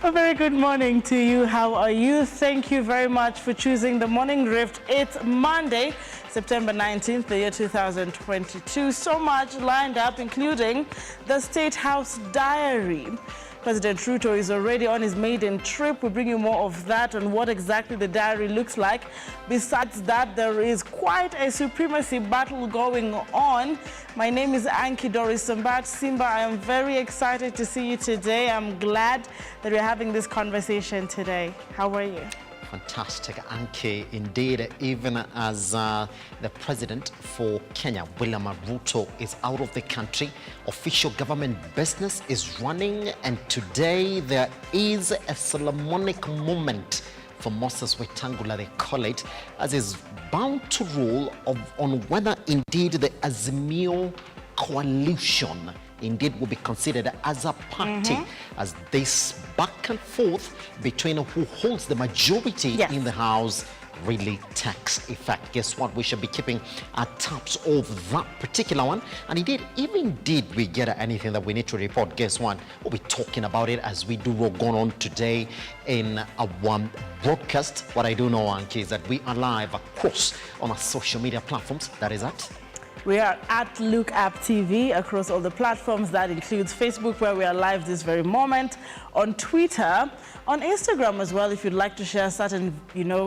A very good morning to you. How are you? Thank you very much for choosing the Morning Drift. It's Monday, September 19th, the year 2022. So much lined up, including the State House Diary. President Ruto is already on his maiden trip. We'll bring you more of that and what exactly the diary looks like. Besides that, there is quite a supremacy battle going on. My name is Anki Doris Sambat. Simba, I am very excited to see you today. I'm glad that we're having this conversation today. How are you? Fantastic, Anki. Indeed, even as the president for Kenya, William Ruto, is out of the country, official government business is running, and today there is a Solomonic moment for Moses Wetangula, they call it, as is bound to rule on whether indeed the Azimio coalition indeed will be considered as a party, as this back and forth between who holds the majority in the House really takes effect. Guess what? We should be keeping our tabs of that particular one. And indeed, even did we get anything that we need to report, guess what? We'll be talking about it as we do what going on today in our broadcast. What I do know, Anki, is that we are live across on our social media platforms. That is at we are at Lookup TV across all the platforms. That includes Facebook, where we are live this very moment, on Twitter, on Instagram as well, if you'd like to share certain,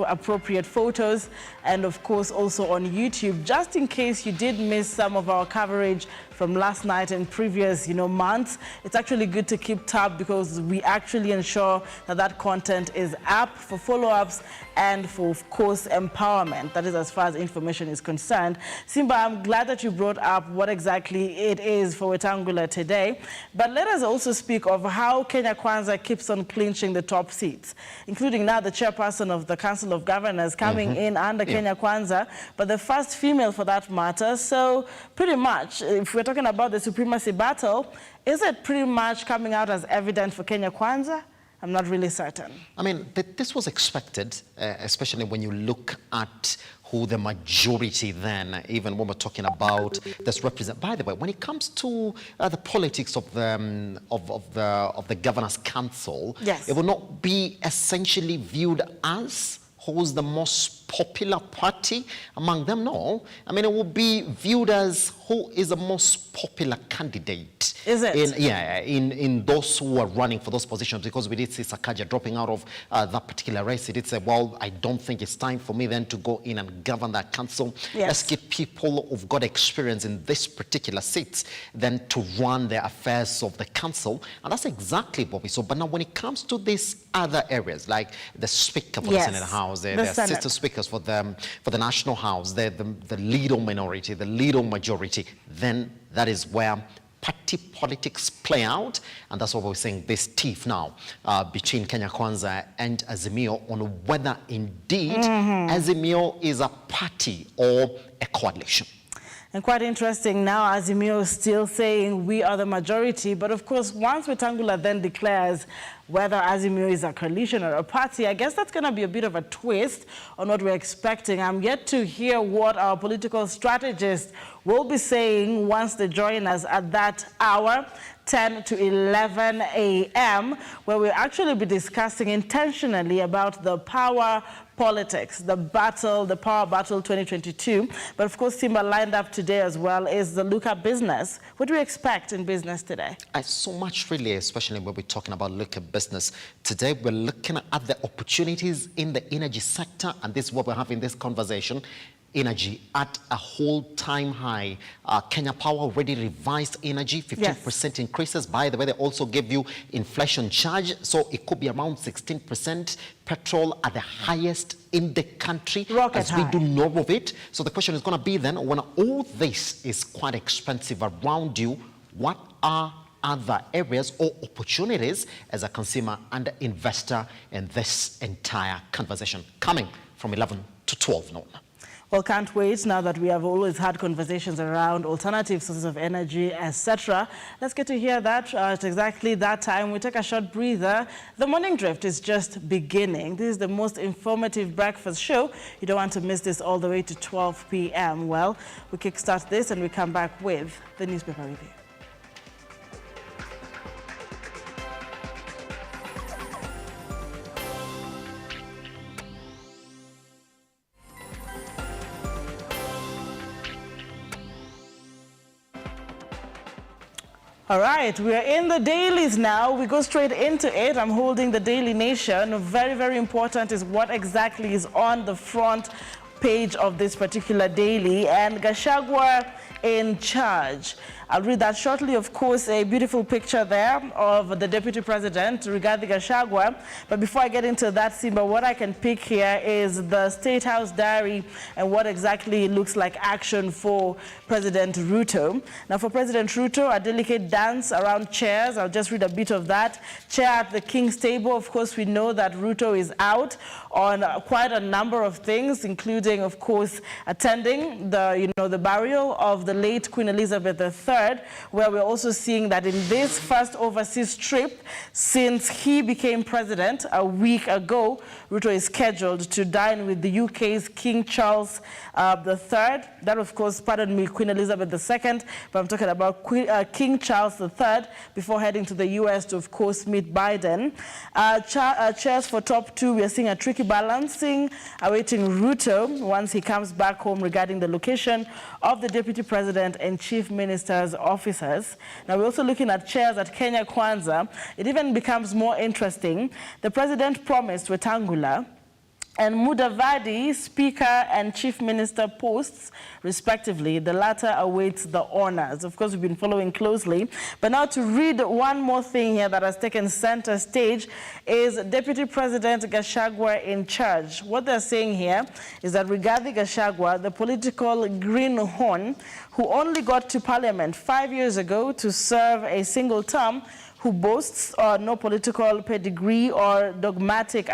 appropriate photos, and of course also on YouTube, just in case you did miss some of our coverage from last night and previous, months. It's actually good to keep tab because we actually ensure that that content is up for follow-ups and for, of course, empowerment. That is as far as information is concerned. Simba, I'm glad that you brought up what exactly it is for Wetangula today. But let us also speak of how Kenya Kwanza keeps on clinching the top seats, including now the chairperson of the Council of Governors coming in under Kenya Kwanza, but the first female for that matter. So pretty much, if we're talking about the supremacy battle, is it pretty much coming out as evident for Kenya Kwanza? I'm not really certain. I mean, this was expected, especially when you look at who the majority then, even when we're talking about this represent. By the way, when it comes to the politics of the Governor's Council, it will not be essentially viewed as who's the most popular party among them. No, I mean, it will be viewed as who is the most popular candidate. Is it? In those who are running for those positions, because we did see Sakaja dropping out of that particular race. He did say, well, I don't think it's time for me then to go in and govern that council. Let's get people who've got experience in this particular seats then to run the affairs of the council. And that's exactly what we saw. But now when it comes to these other areas, like the Speaker for the Senate House, the assistant speakers for the National House, the leader minority, the leader majority, then that is where party politics play out, and that's what we're saying, this tiff now between Kenya Kwanza and Azimio on whether indeed Azimio is a party or a coalition. And quite interesting now, Azimio is still saying we are the majority, but of course once Wetangula then declares whether Azimio is a coalition or a party, I guess that's going to be a bit of a twist on what we're expecting. I'm yet to hear what our political strategists will be saying once they join us at that hour, 10 to 11 a.m., where we'll actually be discussing intentionally about the power politics, the power battle 2022. But of course, Simba, lined up today as well is the Lookupbusiness. What do we expect in business today? So much really, especially when we're talking about Lookupbusiness. Today, we're looking at the opportunities in the energy sector, and this is what we're having this conversation. Energy at a whole-time high. Kenya Power already revised energy, 15% increases. By the way, they also gave you inflation charge, so it could be around 16%. Petrol at the highest in the country, as we do know of it. So the question is going to be then, when all this is quite expensive around you, what are other areas or opportunities as a consumer and investor in this entire conversation? Coming from 11 to 12 noon. Well, can't wait now that we have always had conversations around alternative sources of energy, etc. Let's get to hear that at exactly that time. We take a short breather. The Morning Drift is just beginning. This is the most informative breakfast show. You don't want to miss this all the way to 12 p.m. Well, we kickstart this and we come back with the newspaper review. All right, we are in the dailies now. We go straight into it. I'm holding the Daily Nation. Very, very important is what exactly is on the front page of this particular daily. And Gachagua in charge. I'll read that shortly. Of course, a beautiful picture there of the Deputy President, Rigathi Gachagua. But before I get into that, Simba, what I can pick here is the State House diary and what exactly looks like action for President Ruto. Now, for President Ruto, a delicate dance around chairs. I'll just read a bit of that. Chair at the King's table. Of course, we know that Ruto is out on quite a number of things, including, of course, attending the burial of the late Queen Elizabeth III, where we're also seeing that in this first overseas trip since he became president a week ago, Ruto is scheduled to dine with the UK's King Charles III. That, of course, pardon me, Queen Elizabeth II, but I'm talking about King Charles III before heading to the US to, of course, meet Biden. Chairs for top two, we are seeing a tricky balancing, awaiting Ruto once he comes back home regarding the location of the Deputy President and Chief Minister's officers. Now, we're also looking at chairs at Kenya Kwanza. It even becomes more interesting. The President promised Wetangula and Mudavadi Speaker and Chief Minister posts, respectively. The latter awaits the honors. Of course, we've been following closely. But now to read one more thing here that has taken center stage is Deputy President Gachagua in charge. What they're saying here is that Rigathi Gachagua, the political greenhorn, who only got to Parliament 5 years ago to serve a single term, who boasts no political pedigree or dogmatic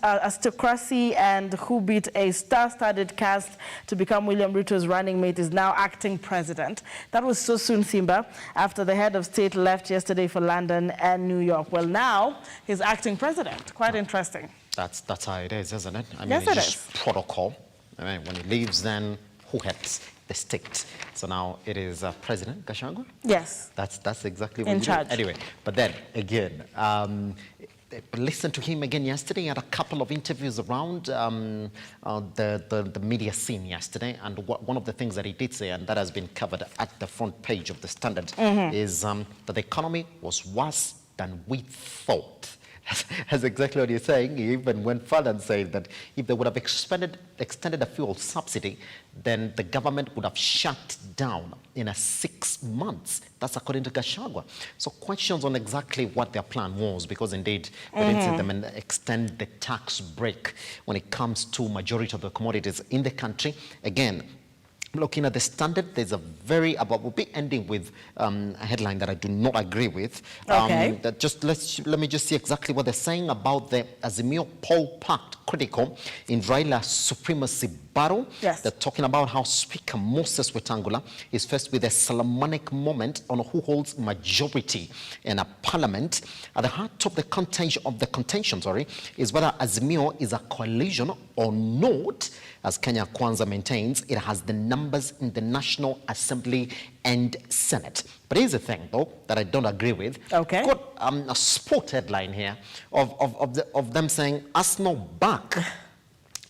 aristocracy, and who beat a star-studded cast to become William Ruto's running mate, is now acting president. That was so soon, Simba, after the head of state left yesterday for London and New York. Well, now he's acting president. Quite interesting. That's how it is, isn't it? I mean, yes, it's just protocol. I mean, when he leaves, then who heads the state? So now it is President Gachagua? Yes. That's exactly what in charge. Anyway, but then again, listen to him again yesterday. He had a couple of interviews around the media scene yesterday, and one of the things that he did say, and that has been covered at the front page of the Standard, is that the economy was worse than we thought. That's exactly what he's saying. He even went further and said that if they would have extended the fuel subsidy, then the government would have shut down in 6 months. That's according to Gachagua. So questions on exactly what their plan was, because indeed they didn't see them and extend the tax break when it comes to majority of the commodities in the country. Again, looking at the Standard, there's a very, we'll be ending with a headline that I do not agree with. Okay. Let me just see exactly what they're saying about the Azimio poll packed critical in Raila's supremacy battle. Yes. They're talking about how Speaker Moses Wetangula is faced with a Solomonic moment on who holds majority in a parliament. At the heart of the contention, is whether Azimio is a coalition or not. As Kenya Kwanza maintains, it has the numbers in the National Assembly and Senate. But here's the thing, though, that I don't agree with. Okay. Got a sport headline here of them saying Arsenal back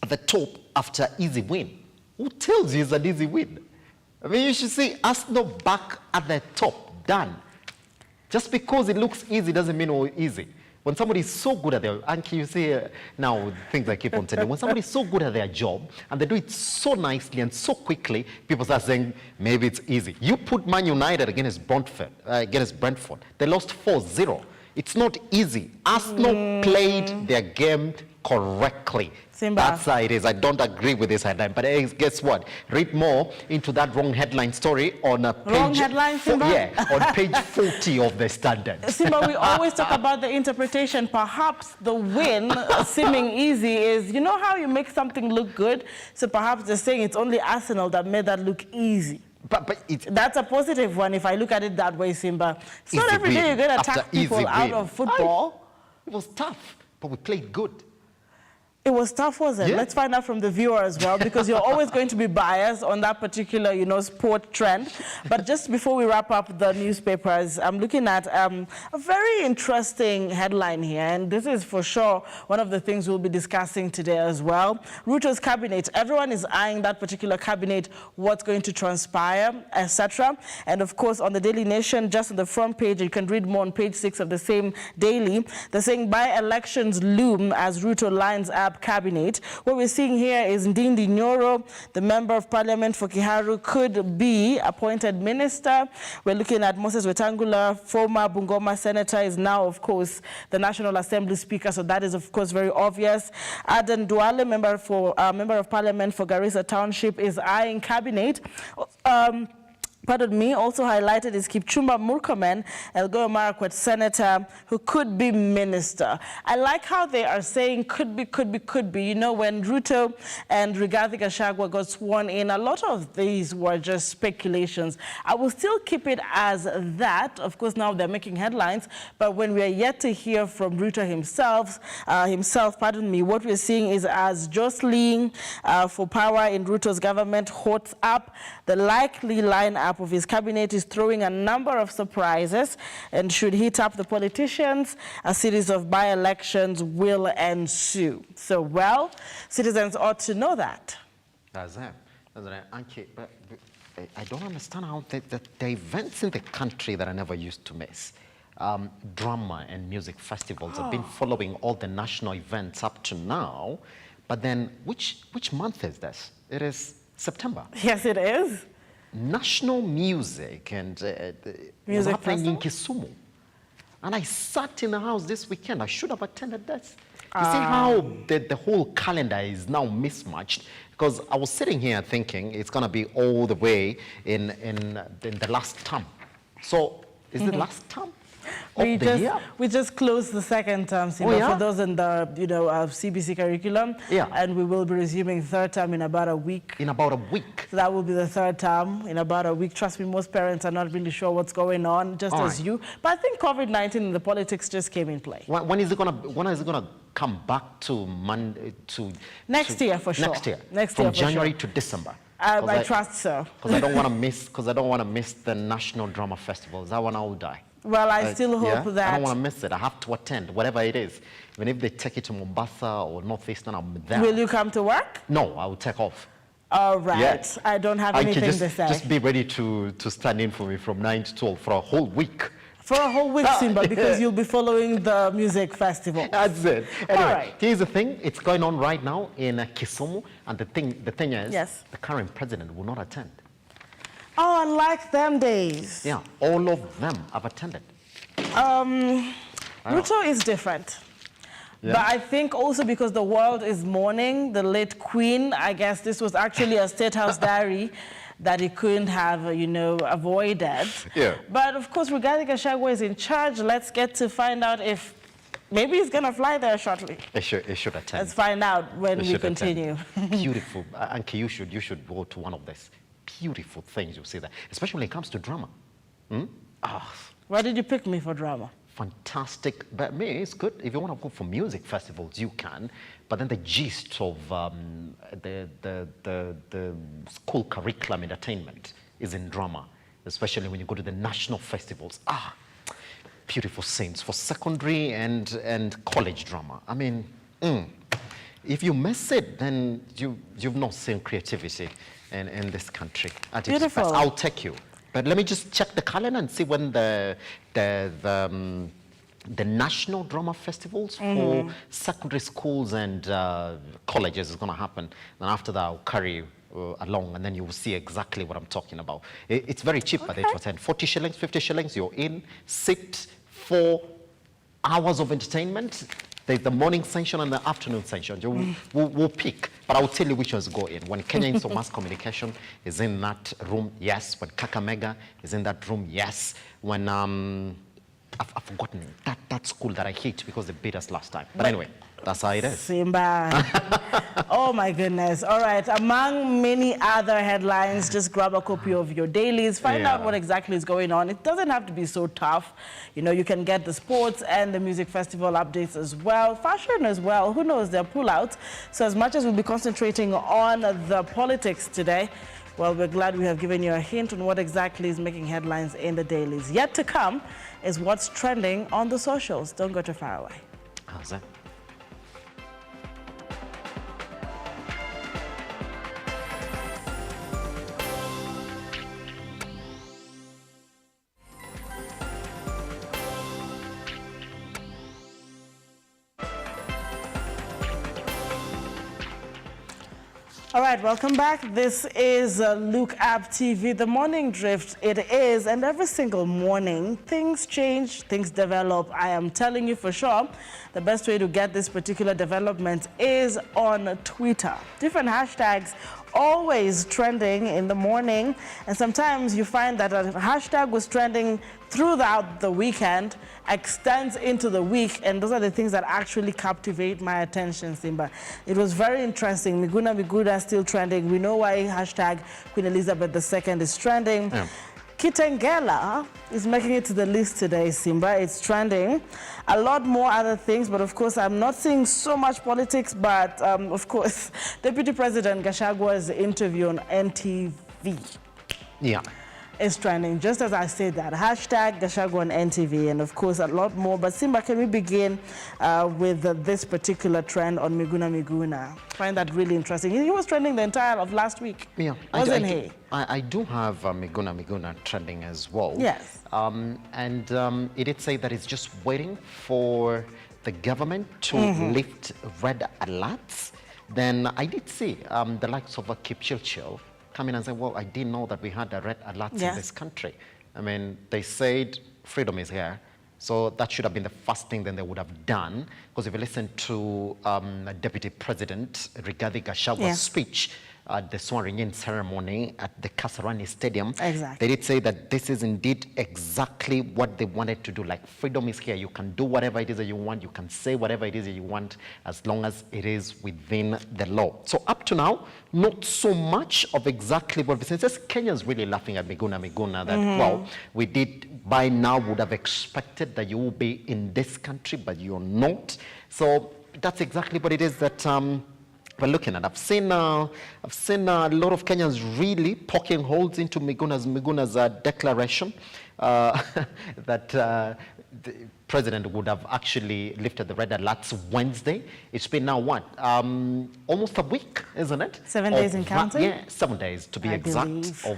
at the top after easy win. Who tells you it's an easy win? I mean, you should see Arsenal back at the top, done. Just because it looks easy doesn't mean it's easy. When somebody is so good at their, and you see now things I keep on telling you, when somebody is so good at their job and they do it so nicely and so quickly, people start saying maybe it's easy. You put Man United against Brentford. They lost 4-0. It's not easy. Arsenal played their game correctly. Simba. That's how it is. I don't agree with this headline. But guess what? Read more into that wrong headline story on page... Wrong headline, Simba? On page 40 of the Standard. Simba, we always talk about the interpretation. Perhaps the win, seeming easy, is, you know how you make something look good? So perhaps they're saying it's only Arsenal that made that look easy. But that's a positive one if I look at it that way, Simba. It's not every day you're going to attack people out of football. It was tough, but we played good. It was tough, was it? Yeah. Let's find out from the viewer as well, because you're always going to be biased on that particular, sport trend. But just before we wrap up the newspapers, I'm looking at a very interesting headline here, and this is for sure one of the things we'll be discussing today as well. Ruto's cabinet, everyone is eyeing that particular cabinet, what's going to transpire, etc. And of course, on the Daily Nation, just on the front page, you can read more on page 6 of the same daily. They're saying by-elections loom as Ruto lines up cabinet. What we're seeing here is Ndindi Nyoro, the member of parliament for Kiharu, could be appointed minister. We're looking at Moses Wetangula, former Bungoma senator, is now, of course, the National Assembly speaker. So that is, of course, very obvious. Aden Duale, member of parliament for Garissa Township, is eyeing cabinet. Pardon me, also highlighted is Kipchumba Murkomen, Elgeyo Marakwet senator, who could be minister. I like how they are saying could be. When Ruto and Rigathi Gachagua got sworn in, a lot of these were just speculations. I will still keep it as that. Of course, now they're making headlines, but when we are yet to hear from Ruto himself, what we're seeing is as jostling for power in Ruto's government hots up, the likely lineup of his cabinet is throwing a number of surprises and should heat up the politicians. A series of by-elections will ensue. So, well, citizens ought to know that. That's it. But I don't understand how the events in the country that I never used to miss. Drama and music festivals have been following all the national events up to now. But then, which month is this? It is September. Yes, it is. National music and music happening in Kisumu. And I sat in the house this weekend. I should have attended this. You see how the whole calendar is now mismatched? Because I was sitting here thinking it's going to be all the way in the last term. So, is it last term? We just closed the second term, Simba, for those in the CBC curriculum. Yeah. And we will be resuming third term in about a week. In about a week. So that will be the third term in about a week. Trust me, most parents are not really sure what's going on, just as you. But I think COVID-19 and the politics just came in play. When is it gonna come back to Monday next year for sure? Next year from January to December. I trust so. Because I don't want to miss the National Drama Festivals. That one I will die. Well, I still hope that... I don't want to miss it. I have to attend, whatever it is. Even if they take it to Mombasa or Northeastern, I'm there. Will you come to work? No, I will take off. All right. Yes. I don't have anything to say. Just be ready to stand in for me from 9 to 12 for a whole week. For a whole week, Simba, because you'll be following the music festival. That's it. Anyway, all right. Here's the thing. It's going on right now in Kisumu. And the thing is, yes, the current president will not attend. Oh, unlike them days. Yeah, all of them have attended. Ruto is different. Yeah. But I think also because the world is mourning the late Queen, I guess this was actually a State House diary that he couldn't have, avoided. Yeah. But of course, Rigathi Gachagua is in charge. Let's get to find out if maybe he's going to fly there shortly. It should attend. Let's find out when we continue. Beautiful. Anki, you should go to one of these beautiful things you see there, especially when it comes to drama. Why did you pick me for drama? Fantastic. But me, it's good. If you want to go for music festivals, you can. But then the gist of the school curriculum entertainment is in drama, especially when you go to the national festivals. Beautiful scenes for secondary and college drama. I mean, if you miss it, then you've not seen creativity in this country. Beautiful. I'll take you. But let me just check the calendar and see when the national drama festivals for secondary schools and colleges is going to happen. And after that, I'll carry you along, and then you will see exactly what I'm talking about. It's very cheap, but to attend 40 shillings, 50 shillings. You're in, sit, 4 hours of entertainment. There's the morning session and the afternoon session. We'll pick, but I'll tell you which ones go in. When Kenya Institute of Mass Communication is in that room, yes. When Kakamega is in that room, yes. When I've forgotten that school that I hate because they beat us last time. But anyway. That's how it is. Simba. Oh my goodness. All right. Among many other headlines, just grab a copy of your dailies, find out what exactly is going on. It doesn't have to be so tough. You know, you can get the sports and the music festival updates as well. Fashion as well. Who knows? They're pullouts. So as much as we'll be concentrating on the politics today, well, we're glad we have given you a hint on what exactly is making headlines in the dailies. Yet to come is what's trending on the socials. Don't go too far away. How's that? All right, welcome back. This is Lookup TV, the morning drift. It is, and every single morning, things change, things develop. I am telling you for sure, the best way to get this particular development is on Twitter. Different hashtags always trending in the morning, and sometimes you find that a hashtag was trending throughout the weekend, extends into the week, and those are the things that actually captivate my attention, Simba. It was very interesting. Miguna still trending. We know why hashtag Queen Elizabeth II is trending. Yeah. Kitengela is making it to the list today, Simba. It's trending. A lot more other things, but of course, I'm not seeing so much politics, but of course, Deputy President Gachagwa's interview on NTV. Yeah. Is trending, just as I said that. Hashtag Gachagua on NTV, and of course, a lot more. But Simba, can we begin with this particular trend on Miguna? I find that really interesting. He was trending the entire of last week, wasn't he? I do have Miguna trending as well. Yes. It did say that it's just waiting for the government to lift red alerts. Then I did see the likes of Kipchirchir come in and say, well, I didn't know that we had a red alert in this country. I mean, they said freedom is here. So that should have been the first thing then they would have done. Because if you listen to Deputy President Rigathi Gachagwa's speech at the swearing-in ceremony at the Kasarani Stadium, they did say that this is indeed exactly what they wanted to do. Like, freedom is here. You can do whatever it is that you want. You can say whatever it is that you want as long as it is within the law. So up to now, not so much of exactly what we say. Just Kenyans really laughing at Miguna that, well, we did by now would have expected that you will be in this country, but you're not. So that's exactly what it is that we're looking at. I've seen a lot of Kenyans really poking holes into Miguna's declaration that the president would have actually lifted the red alerts Wednesday. It's been now what? Almost a week, isn't it? 7 days in counting? Yeah, 7 days to be exact, of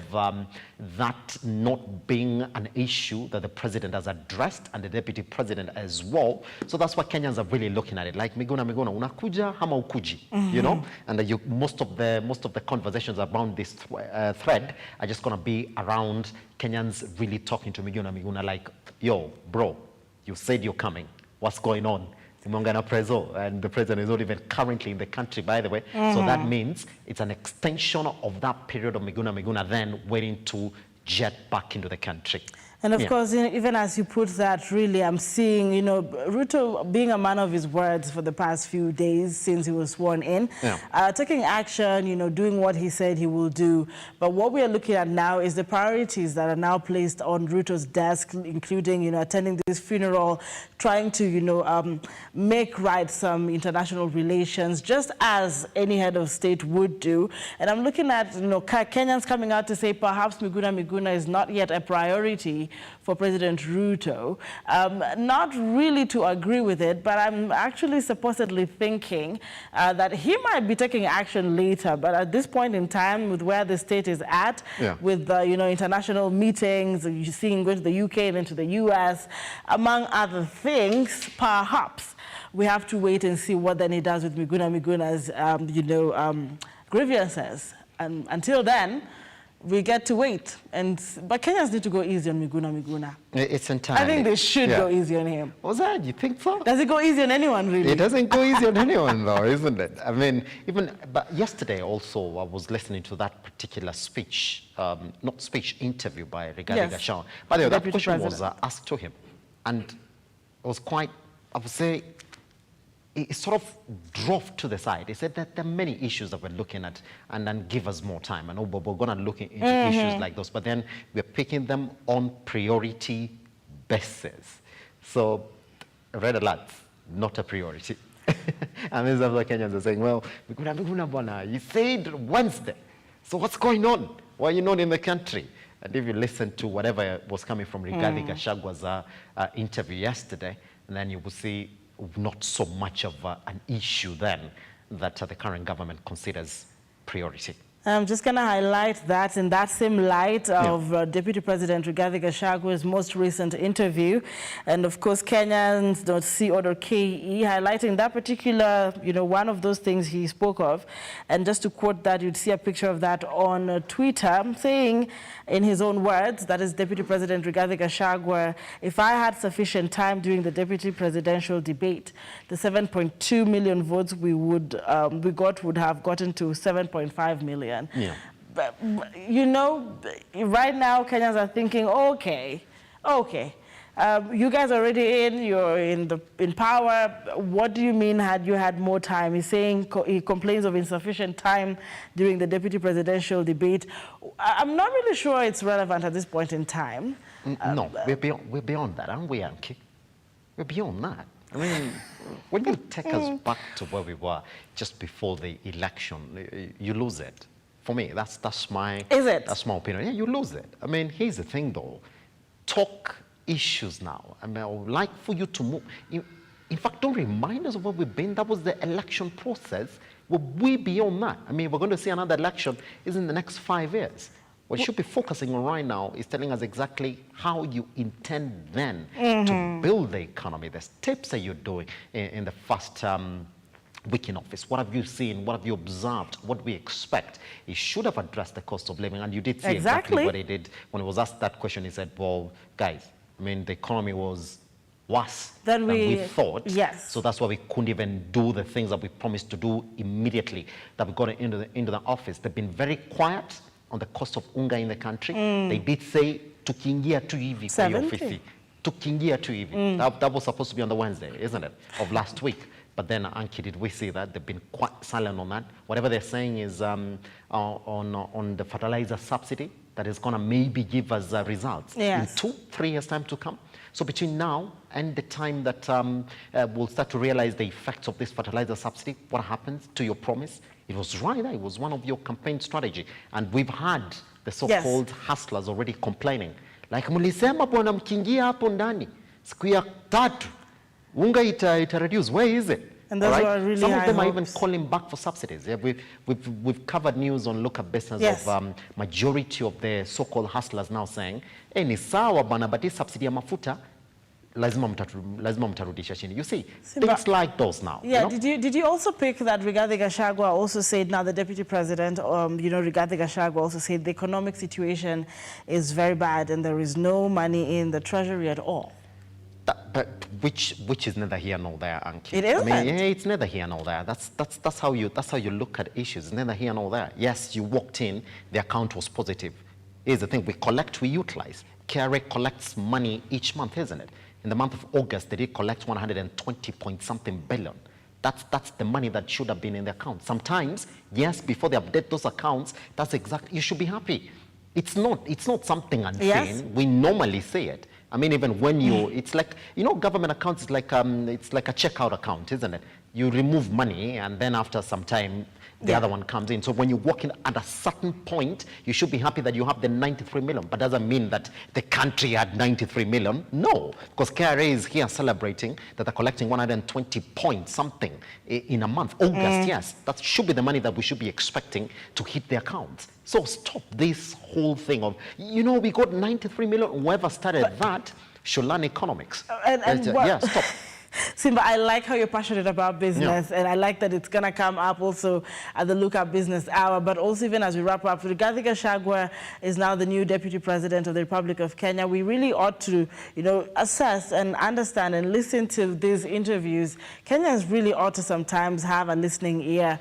that not being an issue that the president has addressed and the deputy president as well. So that's what Kenyans are really looking at it. Like, Miguna, unakuja hama ukuji, you know? And most of the conversations around this thread are just going to be around Kenyans really talking to Miguna like, yo, bro, you said you're coming. What's going on? Simongana Prezo, and the president is not even currently in the country, by the way. So that means it's an extension of that period of Miguna then waiting to jet back into the country. And of course, even as you put that, really, I'm seeing, Ruto being a man of his words for the past few days since he was sworn in, taking action, doing what he said he will do. But what we are looking at now is the priorities that are now placed on Ruto's desk, including, attending this funeral, trying to, make right some international relations, just as any head of state would do. And I'm looking at, Kenyans coming out to say perhaps Miguna is not yet a priority for President Ruto. Not really to agree with it, but I'm actually supposedly thinking that he might be taking action later. But at this point in time, with where the state is at, with international meetings, you see him going to the UK and then to the US, among other things, perhaps we have to wait and see what then he does with Miguna's, grievances. And until then, we get to wait. But Kenyans need to go easy on Miguna. It's entirely. I think they should go easy on him. What's that? You think so? Does it go easy on anyone, really? It doesn't go easy on anyone, though, isn't it? I mean, but yesterday also, I was listening to that particular speech, interview by Rigathi Gachagua. By the way, that question was asked to him. And it was quite, I would say, he sort of drove to the side. He said that there are many issues that we're looking at and then give us more time. And we're going to look into issues like those. But then we're picking them on priority basis. So red alerts, not a priority. And then some of the Kenyans are saying, well, you said Wednesday. So what's going on? Why are you not in the country? And if you listen to whatever was coming from Rigathi Gachagwa's interview yesterday, and then you will see not so much of an issue then that the current government considers priority. I'm just going to highlight that in that same light of Deputy President Rigathi Gachagwa's most recent interview. And of course, Kenyans.co.ke highlighting that particular, one of those things he spoke of. And just to quote that, you'd see a picture of that on Twitter, saying in his own words, that is Deputy President Rigathi Gachagua, if I had sufficient time during the deputy presidential debate, the 7.2 million votes we got would have gotten to 7.5 million. Yeah. But, right now Kenyans are thinking, okay, you guys are already you're in power. What do you mean had you had more time? He's saying he complains of insufficient time during the deputy presidential debate. I'm not really sure it's relevant at this point in time. No, we're beyond that, aren't we, Anki? We're beyond that. I mean, when you take us back to where we were just before the election, you lose it. For me, that's my opinion. Yeah, you lose it. I mean, here's the thing, though. Talk issues now. I mean, I would like for you to move. In fact, don't remind us of where we've been. That was the election process. We're way beyond that. I mean, we're going to see another election is in the next 5 years. What you should be focusing on right now is telling us exactly how you intend then to build the economy, the steps that you're doing in the first week in office. What have you seen? What have you observed? What do we expect? He should have addressed the cost of living, and you did see exactly what he did. When he was asked that question, he said, well, guys, I mean, the economy was worse than we thought. Yes. So that's why we couldn't even do the things that we promised to do immediately that we got into the office. They've been very quiet on the cost of unga in the country. They did say, tukiingia tu hivi kwa hiyo ofisi. Tukiingia tu hivi. That was supposed to be on the Wednesday, isn't it, of last week. But then, Anki, did we see that? They've been quite silent on that. Whatever they're saying is on the fertilizer subsidy, that is going to maybe give us results in 2-3 years' time to come. So between now and the time that we'll start to realize the effects of this fertilizer subsidy, what happens to your promise? It was right there. It was one of your campaign strategy. And we've had the so-called hustlers already complaining. Like, mulisema bwana mkiingia hapo ndani, siku ya tatu, unga ita reduce. Where is it? And those were really Some of them hopes. are even calling back for subsidies. Yeah, we've covered news on Lookupbusiness of majority of the so-called hustlers now saying, ni sawa bana, but this subsidy ya mafuta lazima mtarudisha chini. You see, things like those now. Yeah, did you also pick that Rigathi Gachagua also said, now the deputy president, Rigathi Gachagua also said the economic situation is very bad and there is no money in the treasury at all? But which is neither here nor there, Anki. It isn't. I mean, yeah, it's neither here nor there. That's how you look at issues. It's neither here nor there. Yes, you walked in, the account was positive. Here's the thing: we collect, we utilize. KRA collects money each month, isn't it? In the month of August, they did collect 120-point-something billion. That's the money that should have been in the account. Sometimes, yes, before they update those accounts, that's exactly, you should be happy. It's not something unseen. Yes. We normally say it. I mean, even when it's like, government accounts is like it's like a checkout account, isn't it? You remove money and then after some time, the other one comes in. So when you walk in at a certain point, you should be happy that you have the 93 million. But doesn't mean that the country had 93 million. No, because KRA is here celebrating that they're collecting 120-point-something in a month. August, yes. That should be the money that we should be expecting to hit the accounts. So stop this whole thing of, we got 93 million. Whoever started that should learn economics. Yeah, stop. Simba, I like how you're passionate about business, and I like that it's going to come up also at the Look Up Business Hour, but also even as we wrap up, Rigathi Gachagua is now the new Deputy President of the Republic of Kenya. We really ought to, assess and understand and listen to these interviews. Kenyans really ought to sometimes have a listening ear.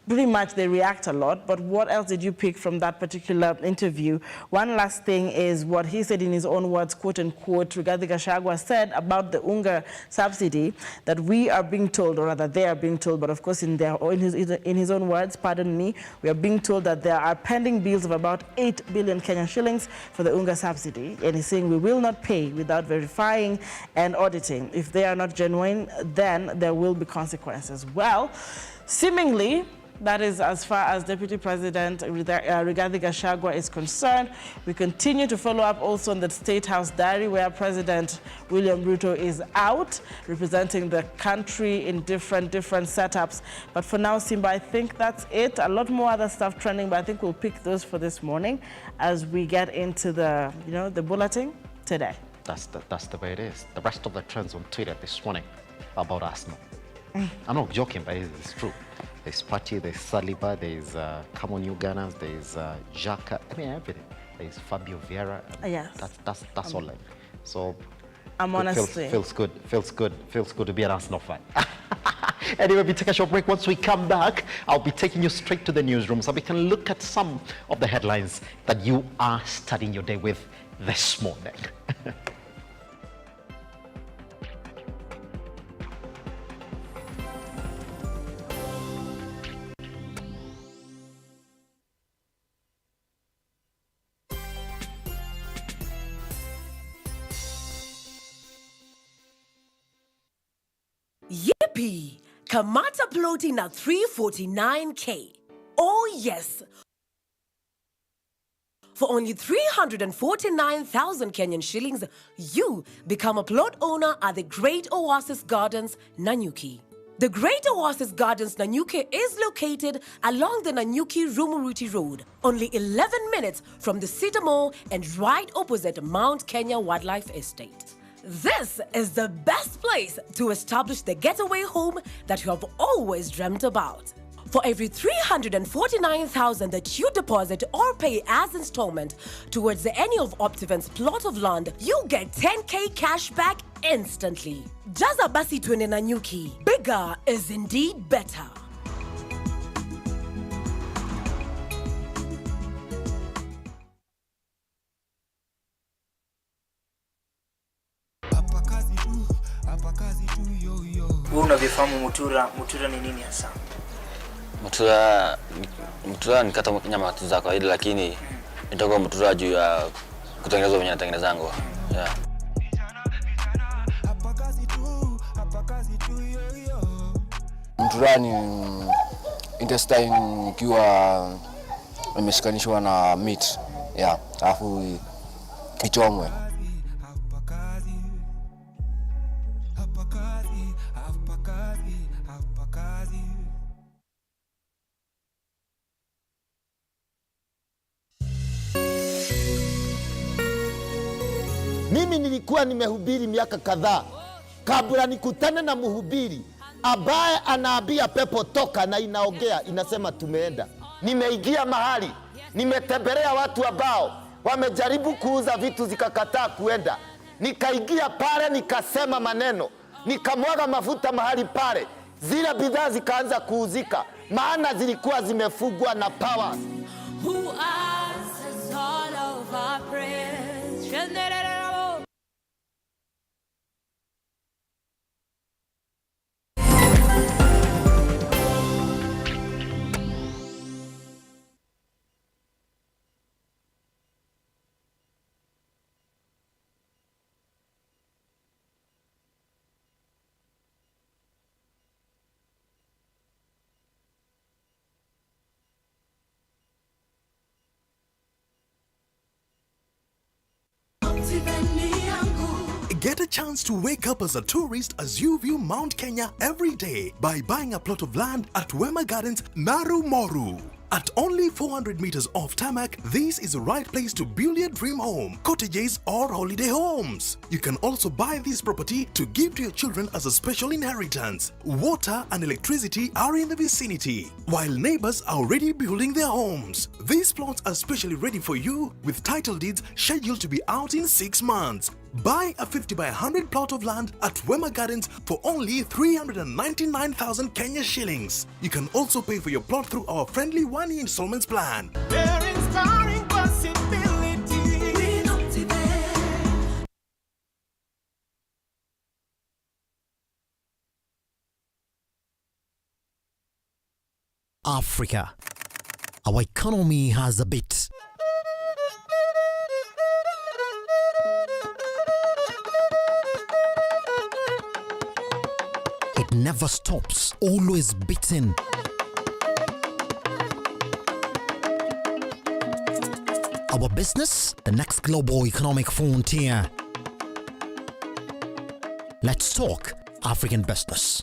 Pretty much they react a lot, but what else did you pick from that particular interview? One last thing is what he said in his own words, quote unquote, Rigathi Gachagua said about the unga subsidy. subsidy that we are being told, or rather they are being told, but of course in his own words, pardon me, we are being told that there are pending bills of about 8 billion Kenyan shillings for the unga subsidy, and he's saying we will not pay without verifying and auditing. If they are not genuine, then there will be consequences. Well, seemingly, that is as far as Deputy President Rigathi Gachagua is concerned. We continue to follow up also on the State House diary, where President William Ruto is out representing the country in different setups. But for now, Simba, I think that's it. A lot more other stuff trending, but I think we'll pick those for this morning as we get into the the bulletin today. That's the way it is. The rest of the trends on Twitter this morning about Arsenal. I'm not joking, but it's true. There's Party, there's Saliba, there's Come On You Gunners, there's Xhaka, I mean everything. There's Fabio Vieira. Yes. That's all like. So I'm honestly feels good to be an Arsenal fan. Anyway, we take a short break. Once we come back, I'll be taking you straight to the newsroom so we can look at some of the headlines that you are starting your day with this morning. Yippee! Kamata floating at 349K. Oh yes! For only 349,000 Kenyan shillings, you become a plot owner at the Great Oasis Gardens, Nanyuki. The Great Oasis Gardens, Nanyuki is located along the Nanyuki-Rumuruti Road, only 11 minutes from the Cedar Mall and right opposite Mount Kenya Wildlife Estate. This is the best place to establish the getaway home that you have always dreamt about. For every 349,000 that you deposit or pay as installment towards any of Optiven's plot of land, you get 10K cash back instantly. Jaza basi twende Nanyuki. Bigger is indeed better. Unavyofahamu mutura ni nini hasa? Mutura ni kata nyama za kawaida, lakini nitakuwa mutura juu ya kutengeneza wenye natengenezango. Yeah. Mutura ni intestine ikiwa imeshikanishwa na meat. Yeah, alafu ichomwe. Mimi nilikuwa nimehubiri miaka kadhaa kabla nikutane na mhubiri ambaye anaambia pepo toka na inaongea inasema tumeenda. Nimeingia mahali, nimetembelea watu ambao wamejaribu kuuza vitu zikakataa kuenda. Nikaingia pale nikasema maneno, nikamwaga mafuta mahali pale, zile bidhaa zikaanza kuuzika, maana zilikuwa zimefugwa na powers. Who answers all of our prayers? Get a chance to wake up as a tourist as you view Mount Kenya every day by buying a plot of land at Wema Gardens, Naru Moru. At only 400 meters off tarmac, this is the right place to build your dream home, cottages or holiday homes. You can also buy this property to give to your children as a special inheritance. Water and electricity are in the vicinity, while neighbors are already building their homes. These plots are specially ready for you with title deeds scheduled to be out in 6 months. Buy a 50 by 100 plot of land at Wema Gardens for only 399,000 Kenya shillings. You can also pay for your plot through our friendly 1-year installments plan. They're inspiring possibilities. Africa. Our economy has a bit. It never stops, always beating. Our business, the next global economic frontier. Let's talk African business.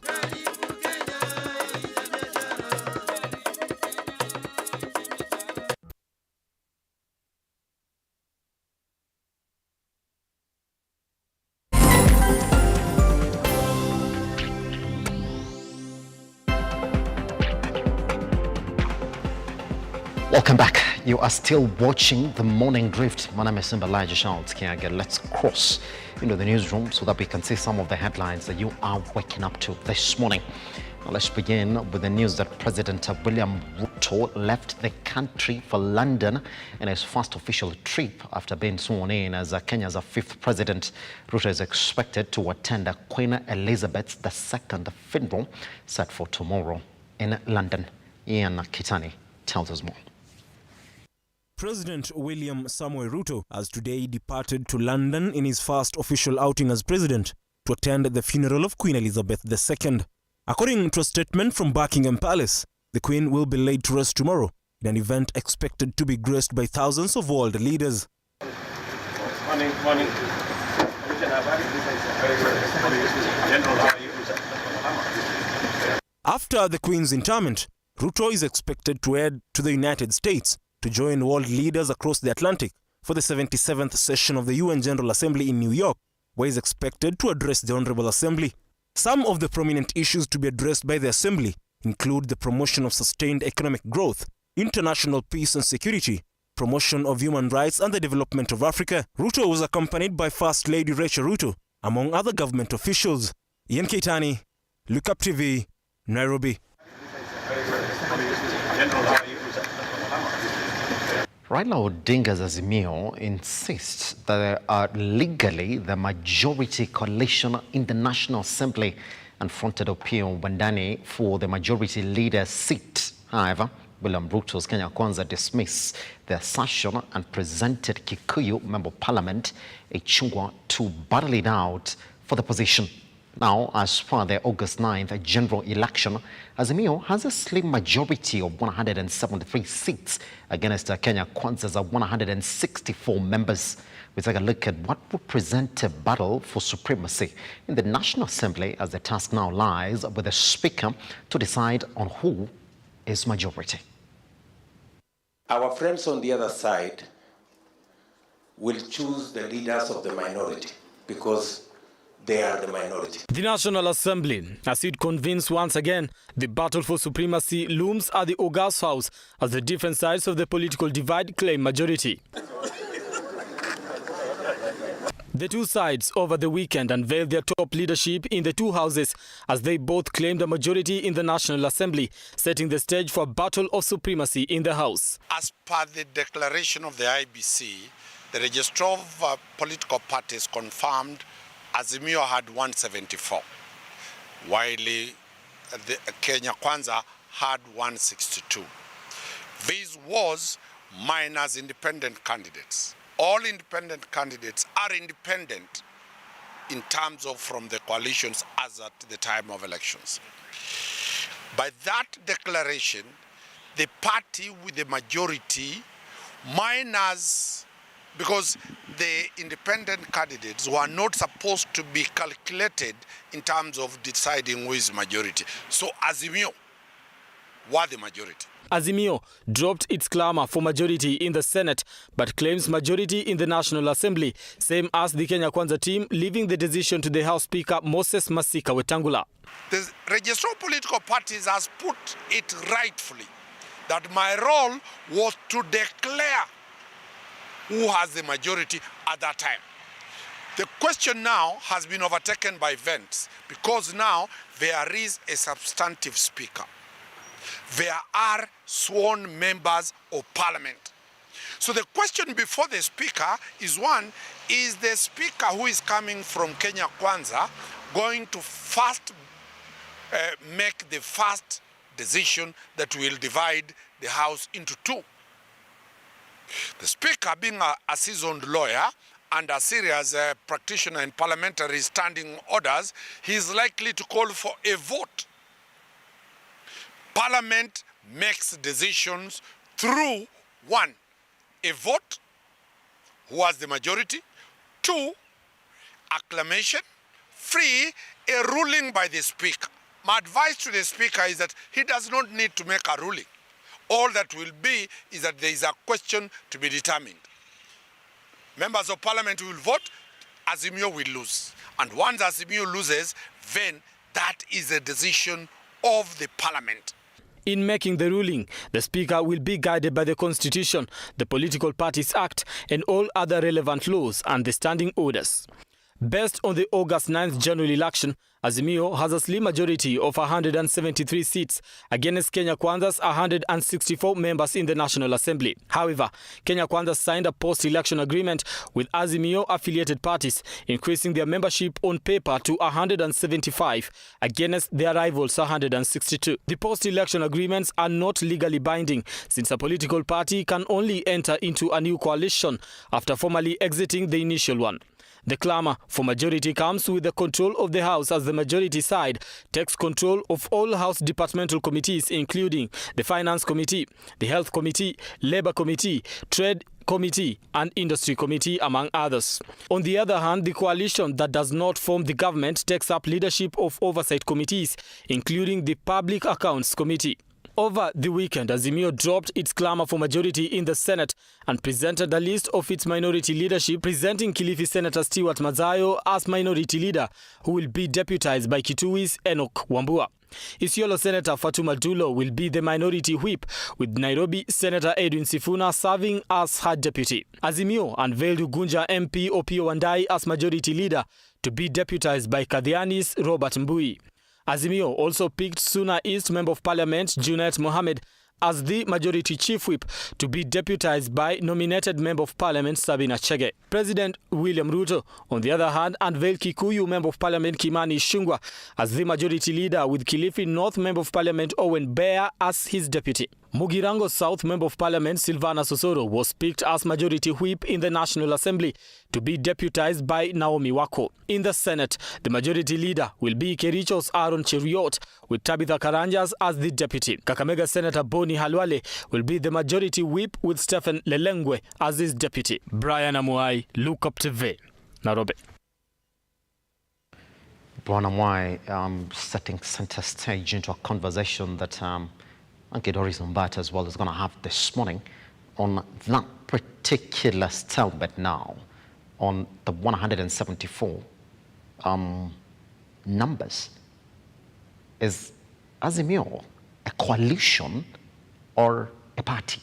Welcome back. You are still watching the Morning Drift. My name is Simba Kiage. Let's cross into the newsroom so that we can see some of the headlines that you are waking up to this morning. Now let's begin with the news that President William Ruto left the country for London in his first official trip after being sworn in as Kenya's fifth president. Ruto is expected to attend Queen Elizabeth II funeral set for tomorrow in London. Ian Kitani tells us more. President William Samoei Ruto has today departed to London in his first official outing as president to attend the funeral of Queen Elizabeth II. According to a statement from Buckingham Palace, the Queen will be laid to rest tomorrow in an event expected to be graced by thousands of world leaders. Morning. After the Queen's interment, Ruto is expected to head to the United States to join world leaders across the Atlantic for the 77th session of the UN General Assembly in New York, where he is expected to address the Honorable Assembly. Some of the prominent issues to be addressed by the Assembly include the promotion of sustained economic growth, international peace and security, promotion of human rights and the development of Africa. Ruto was accompanied by First Lady Rachel Ruto, among other government officials. Ian Keitani, Lookup TV, Nairobi. Raila Odinga's Azimio insists that they are legally the majority coalition in the National Assembly and fronted Opiyo Wandayi for the majority leader seat. However, William Ruto's Kenya Kwanza dismissed the assertion and presented Kikuyu Member of Parliament Ichung'wah to battle it out for the position. Now, as per the August 9th general election, Azimio has a slim majority of 173 seats against Kenya Kwanza's 164 members. We take a look at what would present a battle for supremacy in the National Assembly, as the task now lies with the Speaker to decide on who is majority. Our friends on the other side will choose the leaders of the minority because they are the minority. The National Assembly, as it convenes once again, the battle for supremacy looms at the August House as the different sides of the political divide claim majority. The two sides over the weekend unveiled their top leadership in the two houses as they both claimed a majority in the National Assembly, setting the stage for a battle of supremacy in the House. As per the declaration of the IBC, the registrar of political parties confirmed Azimio had 174, while the Kenya Kwanza had 162. This was minus independent candidates. All independent candidates are independent in terms of from the coalitions as at the time of elections. By that declaration, the party with the majority minus, because the independent candidates were not supposed to be calculated in terms of deciding who is majority. So Azimio were the majority. Azimio dropped its clamor for majority in the Senate, but claims majority in the National Assembly, same as the Kenya Kwanza team, leaving the decision to the House Speaker Moses Masika Wetangula. The Registrar of Political Parties has put it rightfully that my role was to declare who has the majority at that time. The question now has been overtaken by events because now there is a substantive speaker. There are sworn members of parliament. So the question before the speaker is one, is the speaker who is coming from Kenya Kwanza going to first make the first decision that will divide the House into two. The Speaker, being a seasoned lawyer and a serious practitioner in parliamentary standing orders, he is likely to call for a vote. Parliament makes decisions through 1, a vote, who has the majority, 2, acclamation, 3, a ruling by the Speaker. My advice to the Speaker is that he does not need to make a ruling. All that will be is that there is a question to be determined. Members of Parliament will vote, Azimio will lose. And once Azimio loses, then that is a decision of the Parliament. In making the ruling, the Speaker will be guided by the Constitution, the Political Parties Act, and all other relevant laws and the standing orders. Based on the August 9th general election, Azimio has a slim majority of 173 seats against Kenya Kwanza's 164 members in the National Assembly. However, Kenya Kwanza signed a post-election agreement with Azimio-affiliated parties, increasing their membership on paper to 175 against their rivals 162. The post-election agreements are not legally binding, since a political party can only enter into a new coalition after formally exiting the initial one. The clamor for majority comes with the control of the House, as the majority side takes control of all House departmental committees, including the Finance Committee, the Health Committee, Labour Committee, Trade Committee and Industry Committee, among others. On the other hand, the coalition that does not form the government takes up leadership of oversight committees, including the Public Accounts Committee. Over the weekend, Azimio dropped its clamor for majority in the Senate and presented a list of its minority leadership, presenting Kilifi Senator Stewart Mazayo as minority leader, who will be deputized by Kitui's Enoch Wambua. Isiolo Senator Fatuma Dulo will be the minority whip, with Nairobi Senator Edwin Sifuna serving as her deputy. Azimio unveiled Ugunja MP Opiyo Wandayi as majority leader, to be deputized by Kadhiani's Robert Mbui. Azimio also picked Suna East Member of Parliament Junet Mohamed as the majority chief whip, to be deputized by nominated Member of Parliament Sabina Chege. President William Ruto, on the other hand, unveiled Kikuyu Member of Parliament Kimani Ichung'wah as the majority leader, with Kilifi North Member of Parliament Owen Baya as his deputy. Mugirango South Member of Parliament Silvana Sosoro was picked as majority whip in the National Assembly, to be deputized by Naomi Wako. In the Senate, the majority leader will be Kericho's Aaron Cheruiyot, with Tabitha Karanjas as the deputy. Kakamega Senator Boni Halwale will be the majority whip, with Stephen Lelengwe as his deputy. Brian Amuai, Lookup TV, Nairobi. Brian Amuai setting center stage into a conversation that Anke Doris Mbata as well is going to have this morning on that particular stalemate now on the 174 numbers. Is Azimio a coalition or a party?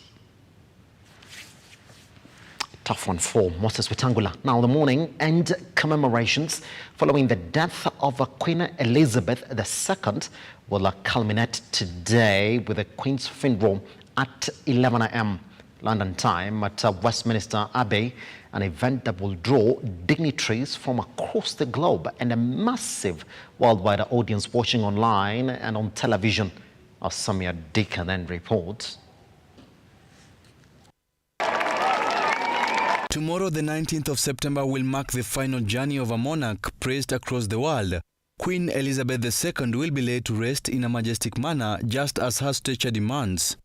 Tough one for Moses Wetangula. Now the morning and commemorations following the death of Queen Elizabeth II will culminate today with the Queen's funeral at 11 a.m. London time at Westminster Abbey, an event that will draw dignitaries from across the globe and a massive worldwide audience watching online and on television, as Samia Dika then reports. Tomorrow, the 19th of September, will mark the final journey of a monarch praised across the world. Queen Elizabeth II will be laid to rest in a majestic manner, just as her stature demands.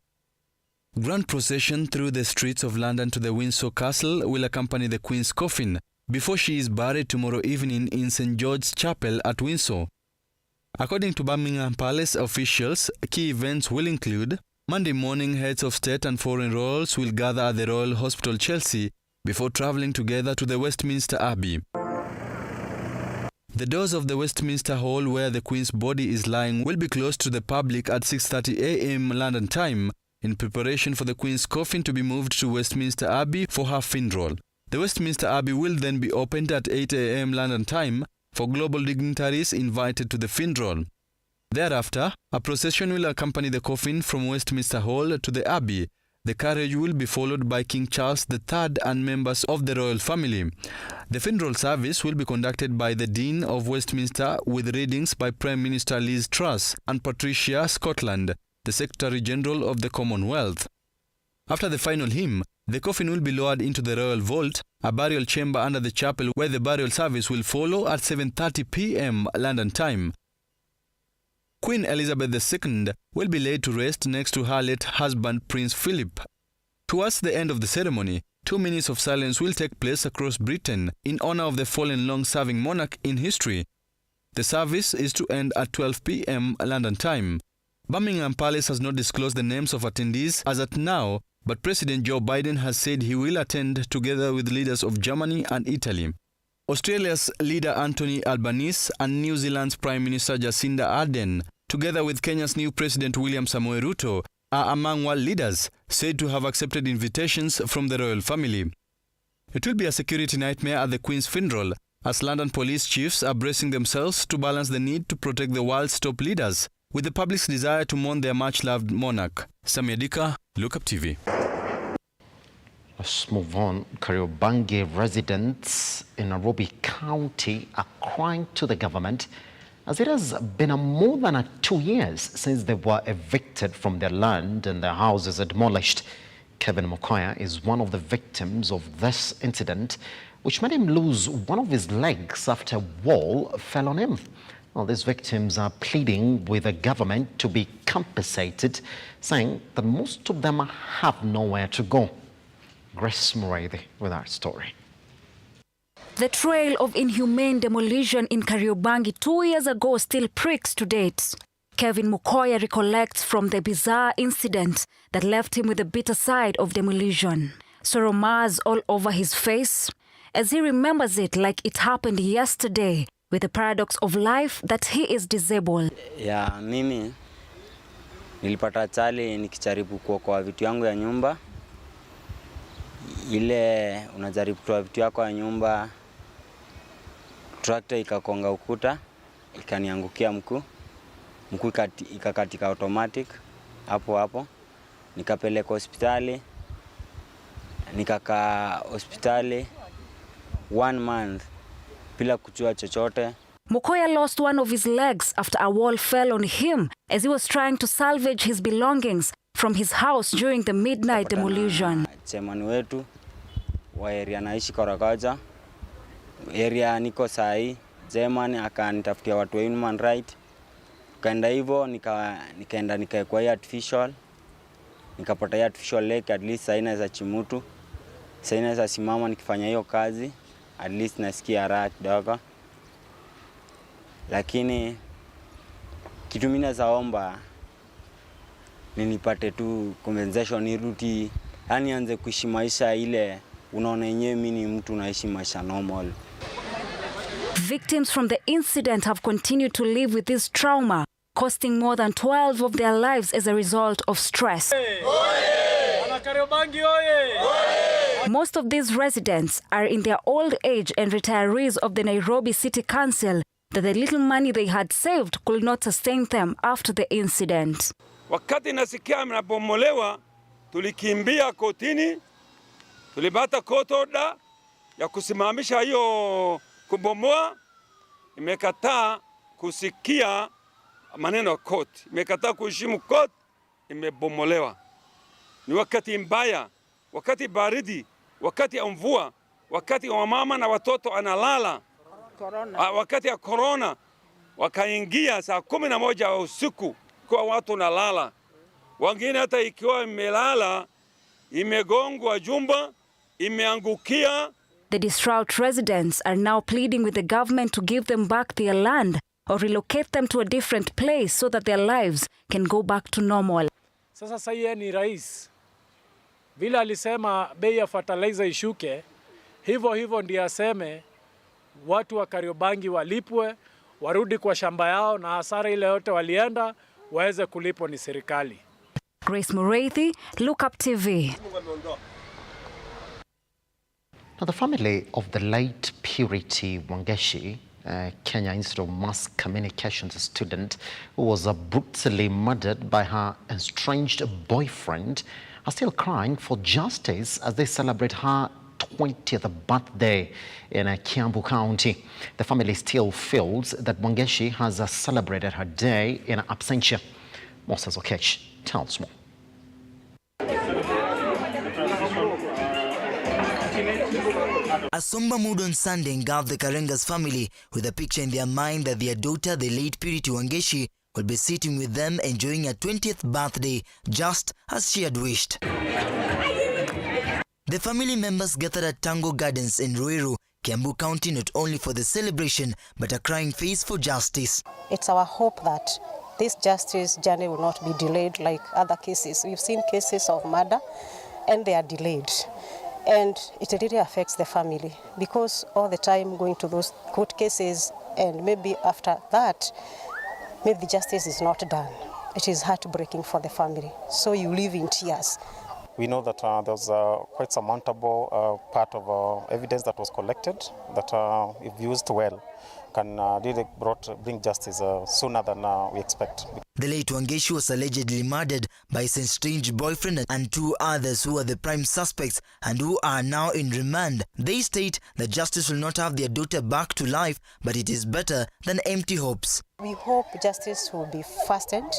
Grand procession through the streets of London to the Windsor Castle will accompany the Queen's coffin before she is buried tomorrow evening in St. George's Chapel at Windsor. According to Buckingham Palace officials, key events will include Monday morning, heads of state and foreign royals will gather at the Royal Hospital, Chelsea, before travelling together to the Westminster Abbey. The doors of the Westminster Hall, where the Queen's body is lying, will be closed to the public at 6:30 a.m. London time, in preparation for the Queen's coffin to be moved to Westminster Abbey for her funeral. The Westminster Abbey will then be opened at 8 a.m. London time for global dignitaries invited to the funeral. Thereafter, a procession will accompany the coffin from Westminster Hall to the Abbey. The carriage will be followed by King Charles III and members of the royal family. The funeral service will be conducted by the Dean of Westminster, with readings by Prime Minister Liz Truss and Patricia Scotland. the Secretary General of the Commonwealth. After the final hymn, the coffin will be lowered into the royal vault, a burial chamber under the chapel where the burial service will follow at 7:30 p.m. London time. Queen Elizabeth II will be laid to rest next to her late husband Prince Philip. Towards the end of the ceremony, 2 minutes of silence will take place across Britain in honor of the fallen long-serving monarch in history. The service is to end at 12 p.m. London time. Birmingham Palace has not disclosed the names of attendees as at now, but President Joe Biden has said he will attend together with leaders of Germany and Italy. Australia's leader Anthony Albanese and New Zealand's Prime Minister Jacinda Ardern, together with Kenya's new President William Samoei Ruto, are among world leaders said to have accepted invitations from the royal family. It will be a security nightmare at the Queen's funeral, as London police chiefs are bracing themselves to balance the need to protect the world's top leaders with the public's desire to mourn their much-loved monarch. Samia Dika, Look Up TV. Let's move on. Kariobangi residents in Nairobi County are crying to the government as it has been more than 2 years since they were evicted from their land and their houses demolished. Kevin Mokoya is one of the victims of this incident, which made him lose one of his legs after a wall fell on him. Well, these victims are pleading with the government to be compensated, saying that most of them have nowhere to go. Grace Muraydi with our story. The trail of inhumane demolition in Kariobangi 2 years ago still pricks to date. Kevin Mukoya recollects from the bizarre incident that left him with the bitter side of demolition. Sorrow mars all over his face as he remembers it like it happened yesterday, with the paradox of life that he is disabled. Ya mimi nilipata chali nikijaribu kuokoa vitu yangu ya nyumba. Ile unajaribu kutoa vitu yako ya nyumba, tractor ikakonga ukuta, ikaniangukia mkuu ikakatika automatic hapo. Nikapeleka hospitali, nikakaa hospitali 1 month bila kujua chochote. Mukoya lost one of his legs after a wall fell on him as he was trying to salvage his belongings from his house during the midnight demolition. Chairman wetu wa area naishi Korakaja, area niko sahi, Chairman akanitafutia watu wa human right. Kaenda hivyo nikaenda nikaekwa hii artificial, nikapata hii artificial leg, at least saina za chimutu, saina za simama nikifanya hiyo kazi, at least nasikia raha kidogo. Lakini kitu mimi naomba nipate tu compensation, nirudi, yani anze kuishi maisha ile unaona yenyewe mimi ni mtu naishi maisha normal. Victims from the incident have continued to live with this trauma, costing more than 12 of their lives as a result of stress. Most of these residents are in their old age and retirees of the Nairobi City Council that the little money they had saved could not sustain them after the incident. Wakati nasikia mnabomolewa, tulikimbia kotini, tulipata court order ya kusimamisha hiyo kubomoa. Imekataa kusikia maneno ya court, imekataa kuheshimu court, imebomolewa. Ni wakati mbaya, wakati baridi, wakati ya mvua, wakati wa mama na watoto analala, wakati ya corona, wakaingia saa 11 usiku kwa watu nalala. Wengine hata ikiwa imelala, imegongwa jumba, imeangukia. The distraught residents are now pleading with the government to give them back their land or relocate them to a different place so that their lives can go back to normal. Sasa sasa ni rais. Vile alisema bei ya fertilizer ishuke, hivyo ndiye aseme watu wa Kariobangi walipwe, warudi kwa shamba yao na hasara ile yote walienda waweze kulipwa ni serikali. Grace Muraydi, Look Up TV. Now, the family of the late Purity Wangeshi, Kenya Institute of Mass Communications student who was brutally murdered by her estranged boyfriend, are still crying for justice as they celebrate her 20th birthday in Kiambu County. The family still feels that Wangeshi has celebrated her day in absentia. Moses Okech tells more. A somber mood on Sunday engulfed the Karenga's family with a picture in their mind that their daughter, the late Purity Wangeshi, will be sitting with them enjoying her 20th birthday just as she had wished. The family members gathered at Tango Gardens in Ruiru, Kiambu County, not only for the celebration but a crying face for justice. It's our hope that this justice journey will not be delayed like other cases. We've seen cases of murder and they are delayed. And it really affects the family because all the time going to those court cases and maybe after that, maybe justice is not done. It is heartbreaking for the family. So you live in tears. We know that there's quite some mountable part of evidence that was collected that, if used well, can really bring justice sooner than we expect. The late Wangeshi was allegedly murdered by his estranged boyfriend and 2 others who are the prime suspects and who are now in remand. They state that justice will not have their daughter back to life, but it is better than empty hopes. We hope justice will be fastened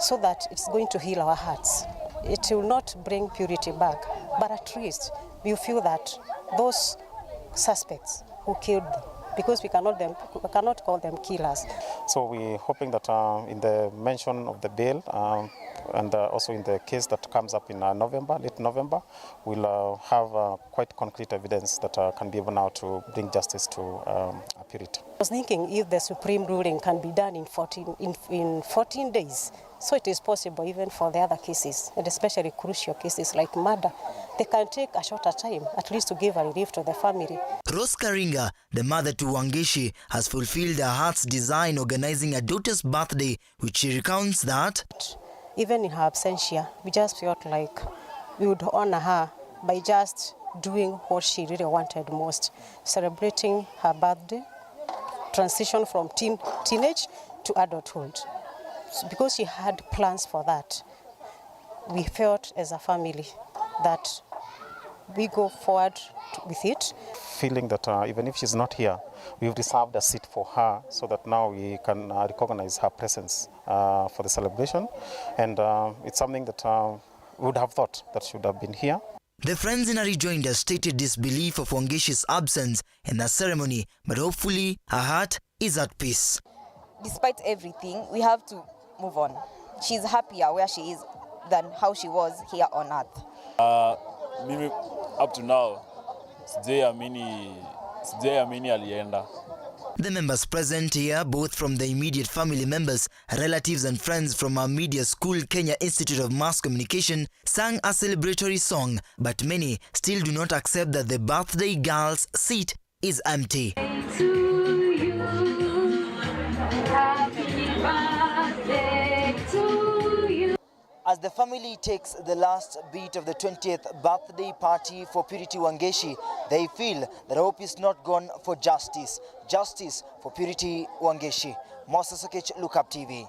so that it's going to heal our hearts. It will not bring Purity back, but at least we feel that those suspects who killed them, because we cannot call them killers. So we're hoping that in the mention of the bail and also in the case that comes up in late November, we'll have quite concrete evidence that can be able now to bring justice to Purity. I was thinking if the supreme ruling can be done in 14 days, so it is possible even for the other cases, and especially crucial cases like murder. They can take a shorter time, at least to give a relief to the family. Rose Karinga, the mother to Wangeshi, has fulfilled her heart's desire in organizing her daughter's birthday, which she recounts that even in her absentia, we just felt like we would honor her by just doing what she really wanted most, celebrating her birthday, transition from teenage to adulthood. Because she had plans for that, we felt as a family that we go forward with it. Feeling that even if she's not here, we've reserved a seat for her so that now we can recognize her presence for the celebration. And it's something that we would have thought that should have been here. The friends in her rejoinder stated disbelief of Wangeshi's absence in the ceremony, but hopefully her heart is at peace. Despite everything, we have to move on. She's happier where she is than how she was here on earth. Mimi up to now, sijaamini alienda. The members present here, both from the immediate family members, relatives and friends from our media school, Kenya Institute of Mass Communication, sang a celebratory song, but many still do not accept that the birthday girl's seat is empty. As the family takes the last beat of the 20th birthday party for Purity Wangeshi, they feel that hope is not gone for justice. Justice for Purity Wangeshi. Moses Okech, Lookup TV.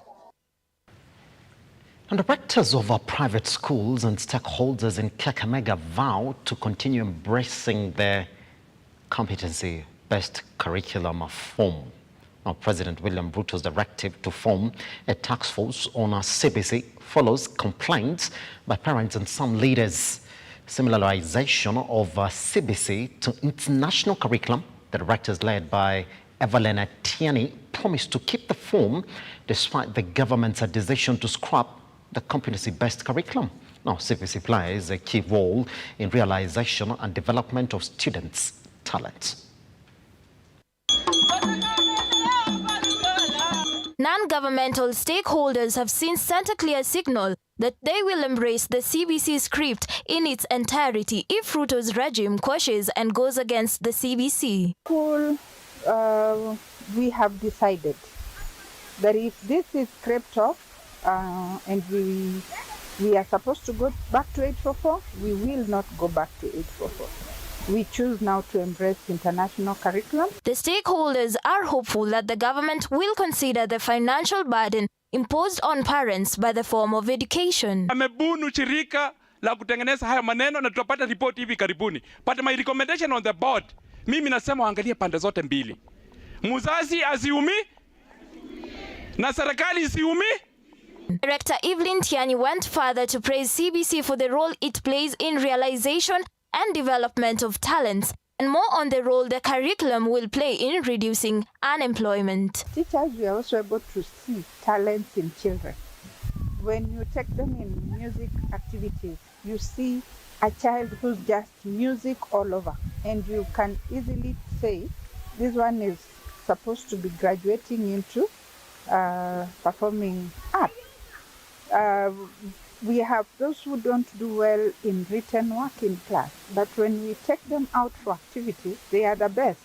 And directors of our private schools and stakeholders in Kakamega vow to continue embracing their competency-based curriculum form. Now, President William Ruto's directive to form a task force on our CBC follows complaints by parents and some leaders. Similarization of CBC to international curriculum, the directors led by Evelyn Atiani promised to keep the form despite the government's decision to scrap the competency-based curriculum. Now, CBC plays a key role in realization and development of students' talents. Non-governmental stakeholders have since sent a clear signal that they will embrace the CBC script in its entirety if Ruto's regime quashes and goes against the CBC. We have decided that if this is scrapped off and we are supposed to go back to 844, we will not go back to 844. We choose now to embrace international curriculum. The stakeholders are hopeful that the government will consider the financial burden imposed on parents by the form of education. Amebunu shirika la kutengeneza haya maneno na tutapata report hivi karibuni. But my recommendation on the board, mimi nasema waangalie pande zote mbili. Muzazi asiumi na serikali isiumi Director Evelyn Tiani went further to praise CBC for the role it plays in realization and development of talents, and more on the role the curriculum will play in reducing unemployment. Teachers, we are also able to see talents in children. When you take them in music activities, you see a child who's just music all over, and you can easily say this one is supposed to be graduating into performing art. We have those who don't do well in written work in class, but when we take them out for activities, they are the best.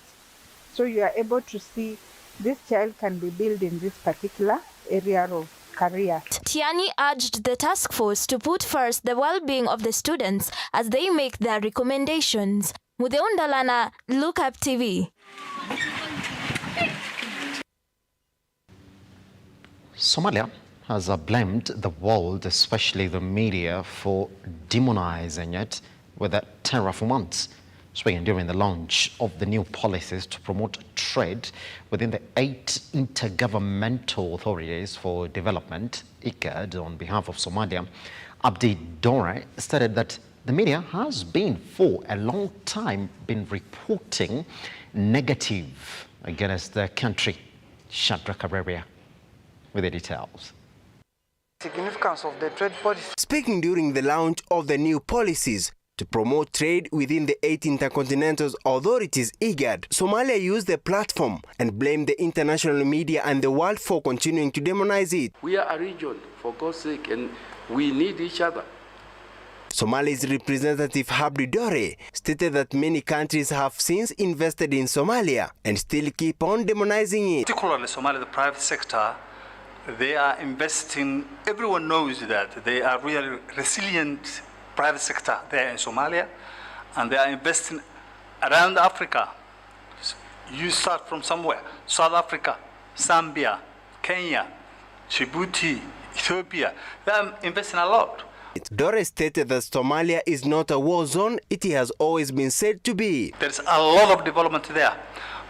So you are able to see this child can be built in this particular area of career. Tiani urged the task force to put first the well-being of the students as they make their recommendations. Mudeundalana, Look Up TV. Somalia has blamed the world, especially the media, for demonizing it with a terror for months. Speaking during the launch of the new policies to promote trade within the 8 intergovernmental authorities for development, IGAD, on behalf of Somalia, Abdi Dore stated that the media has been for a long time been reporting negative against the country. Shadrach Kareria with the details. Significance of the trade policy. Speaking during the launch of the new policies to promote trade within the 8 intercontinental authorities, IGAD, Somalia used the platform and blamed the international media and the world for continuing to demonize it. We are a region, for God's sake, and we need each other. Somalia's representative Abdi Dore stated that many countries have since invested in Somalia and still keep on demonizing it. Particularly Somalia, the private sector, they are investing. Everyone knows that they are really resilient private sector there in Somalia, and they are investing around Africa. You start from somewhere: South Africa, Zambia, Kenya, Djibouti, Ethiopia. They are investing a lot. Dore stated that Somalia is not a war zone. It has always been said to be. There's a lot of development there,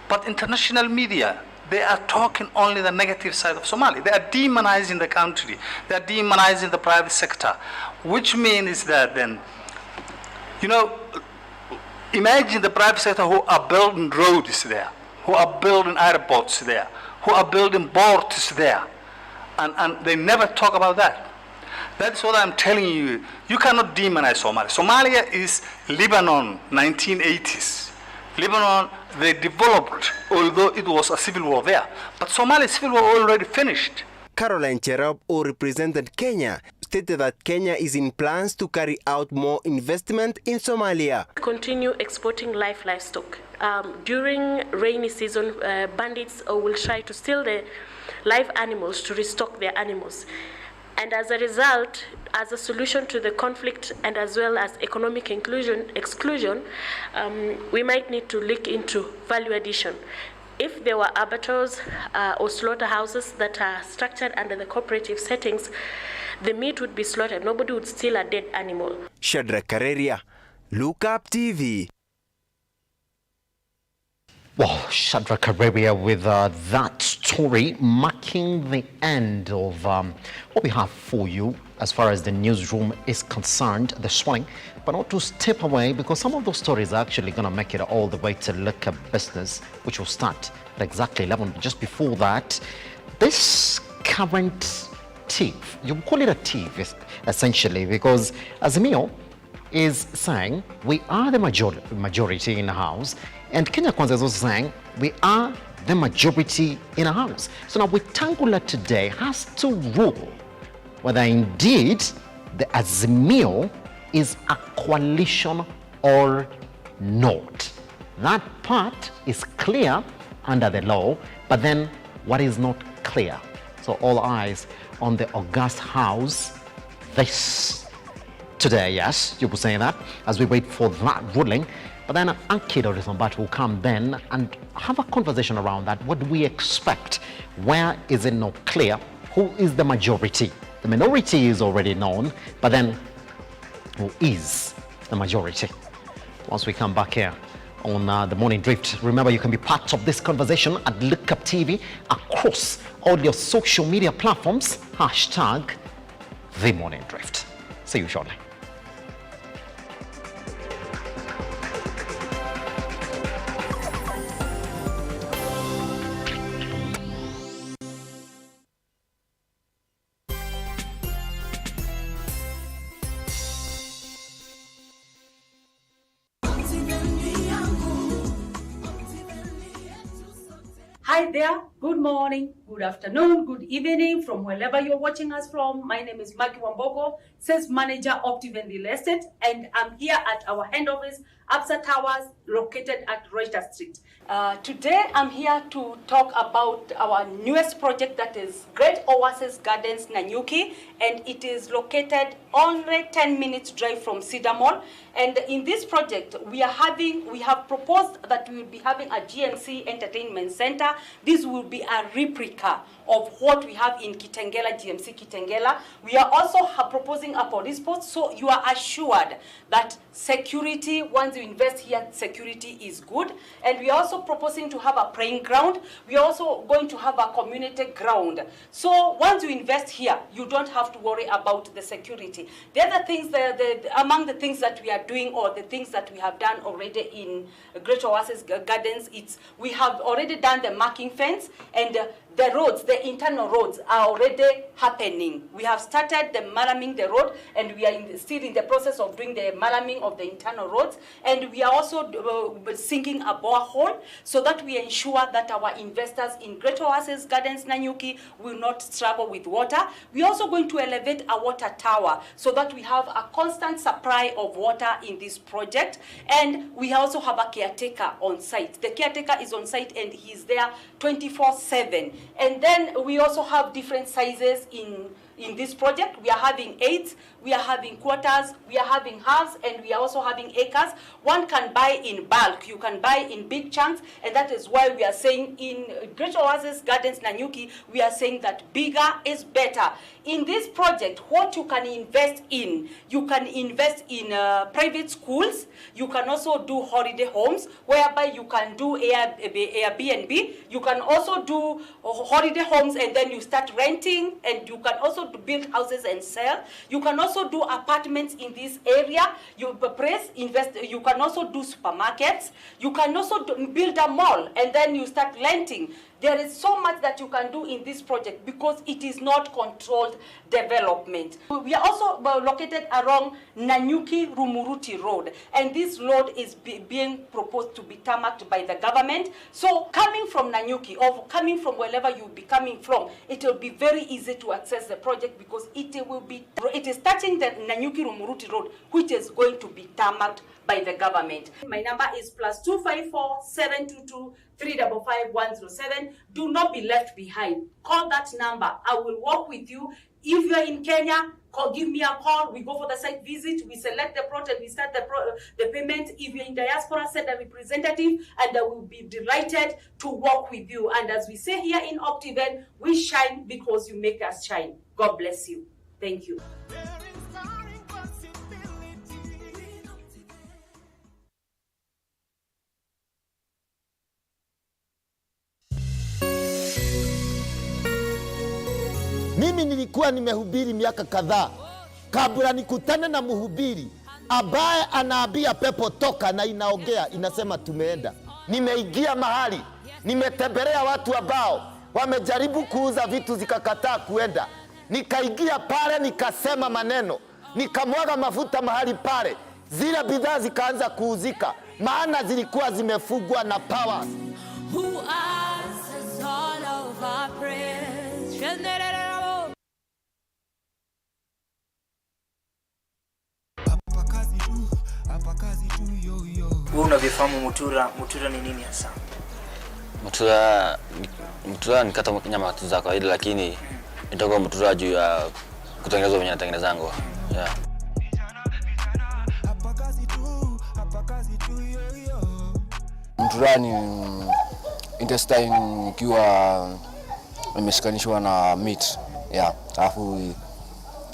but international media, they are talking only the negative side of Somalia. They are demonizing the country. They are demonizing the private sector, which means that then, you know, imagine the private sector who are building roads there, who are building airports there, who are building ports there, and they never talk about that. That's what I'm telling you. You cannot demonize Somalia. Somalia is Lebanon, 1980s. Lebanon, they developed, although it was a civil war there. But Somalia's civil war already finished. Caroline Cherop, who represented Kenya, stated that Kenya is in plans to carry out more investment in Somalia. Continue exporting livestock. During rainy season, bandits will try to steal the live animals to restock their animals. And as a result, as a solution to the conflict and as well as economic exclusion, we might need to look into value addition. If there were abattoirs or slaughterhouses that are structured under the cooperative settings, the meat would be slaughtered. Nobody would steal a dead animal. Shadrach Kareria, Look Up TV. Well, Shadrach Kareria with that story marking the end of what we have for you as far as the newsroom is concerned this morning. But not to step away, because some of those stories are actually going to make it all the way to Lookupbusiness, which will start at exactly 11. Just before that, this current thief, you call it a thief essentially, because Azimio is saying we are the majority in the house, and Kenya Kwanza is also saying we are the majority in the house. So now Wetangula today has to rule whether indeed the Azimio is a coalition or not. That part is clear under the law, but then what is not clear? So all eyes on the august house this today, yes, you will say that, as we wait for that ruling. But then Anki Dorisombat will come then and have a conversation around that. What do we expect? Where is it not clear? Who is the majority? The minority is already known, but then who is the majority? Once we come back here on the Morning Drift, remember you can be part of this conversation at Lookup TV across all your social media platforms. The Morning Drift. See you shortly. Hi there, good morning, good afternoon, good evening from wherever you're watching us from. My name is Maki Wambogo, Sales Manager, Optiven Real Estate, and I'm here at our head office, Absa Towers, located at Reuters Street. Today, I'm here to talk about our newest project, that is Great Oasis Gardens, Nanyuki, and it is located only 10 minutes drive from Cedar Mall. And in this project, we have proposed that we will be having a GMC Entertainment Center. This will be a replica of what we have in Kitengela, GMC Kitengela. We are also proposing a police post, so you are assured that security, once you invest here, security is good. And we are also proposing to have a playing ground. We are also going to have a community ground. So once you invest here, you don't have to worry about the security. The other things, among the things that we are doing, or the things that we have done already in Great Oasis Gardens, we have already done the marking fence, and the roads, the internal roads are already happening. We have started the malaming the road, and we are still in the process of doing the malaming of the internal roads. And we are also sinking a borehole so that we ensure that our investors in Great Oasis Gardens, Nanyuki, will not struggle with water. We are also going to elevate a water tower so that we have a constant supply of water in this project. And we also have a caretaker on site. The caretaker is on site and he's there 24/7. And then we also have different sizes in this project. We are having 8, we are having quarters, we are having halves, and we are also having acres. One can buy in bulk, you can buy in big chunks, and that is why we are saying in Great Oasis Gardens, Nanyuki, we are saying that bigger is better. In this project, what you can invest in, you can invest in private schools, you can also do holiday homes, whereby you can do Airbnb, you can also do holiday homes and then you start renting, and you can also build houses and sell. You can also do apartments in this area. You can also do supermarkets. You can also build a mall and then you start renting. There is so much that you can do in this project because it is not controlled development. We are also located along Nanyuki Rumuruti Road, and this road is being proposed to be tarmacked by the government. So coming from Nanyuki, or coming from wherever you will be coming from, it will be very easy to access the project because it is touching the Nanyuki Rumuruti Road, which is going to be tarmacked by the government. My number is +254 722 355 107. Do not be left behind. Call that number. I will work with you. If you're in Kenya, give me a call. We go for the site visit. We select the project. We start the payment. If you're in diaspora, send a representative, and I will be delighted to work with you. And as we say here in Optiven, we shine because you make us shine. God bless you. Thank you. Mimi nilikuwa nimehubiri miaka kadhaa kabla nikutane na mhubiri ambaye anaambia pepo toka na inaongea inasema tumeenda. Nimeingia mahali, nimetembelea watu ambao wamejaribu kuuza vitu zikakataa kuenda. Nikaingia pale nikasema maneno, nikamwaga mafuta mahali pale. Zile bidhaa zikaanza kuuzika maana zilikuwa zimefugwa na powers. Who answers all of our prayers? Wewe unavyofahamu mutura ni nini hasa? Mutura ni kata nyama za kawaida, lakini nitoka mutura juu ya kutengeneza wenye natengenezango. Yeah. Mutura ni intestine ikiwa imeshikanishwa na meat. Yeah, alafu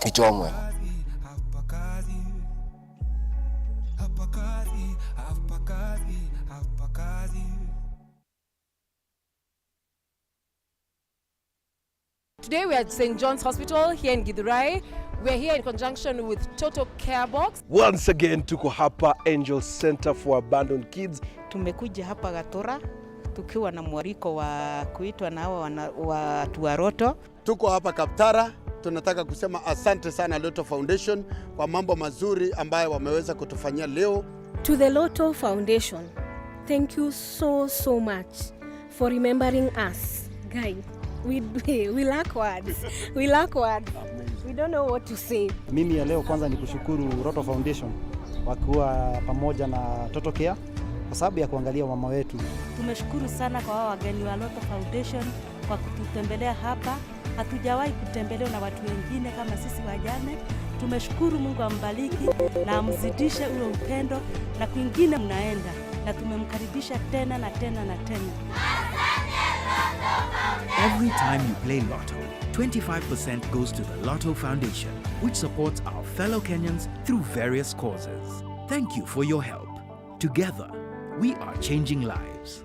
ichomwe. Today we are at St. John's Hospital here in Githurai, We're here in conjunction with Total Care Box. Once again, tuko hapa Angel Center for Abandoned Kids. Tumekuja hapa Gatora tukiwa na mwariko wa kuitwa na hawa watu wa Roto. Tuko hapa Kaptara, tunataka kusema asante sana Lotto Foundation kwa mambo mazuri ambayo wameweza kutufanyia leo. To the Lotto Foundation, thank you so much for remembering us. Guys, we lack words. We lack words. We don't know what to say. Mimi ya leo kwanza ni kushukuru Lotto Foundation wakiwa pamoja na Total Care kwa sababu ya kuangalia mama wetu. Tumeshukuru sana kwa wao wageni wa Lotto Foundation kwa kututembelea hapa. Hatujawahi kutembelewa na watu wengine kama sisi wajane. Tumeshukuru, Mungu ambariki na amzidishe ule upendo na kwingine mnaenda, na tumemkaribisha tena na tena na tena. Every time you play Lotto, 25% goes to the Lotto Foundation, which supports our fellow Kenyans through various causes. Thank you for your help. Together, we are changing lives.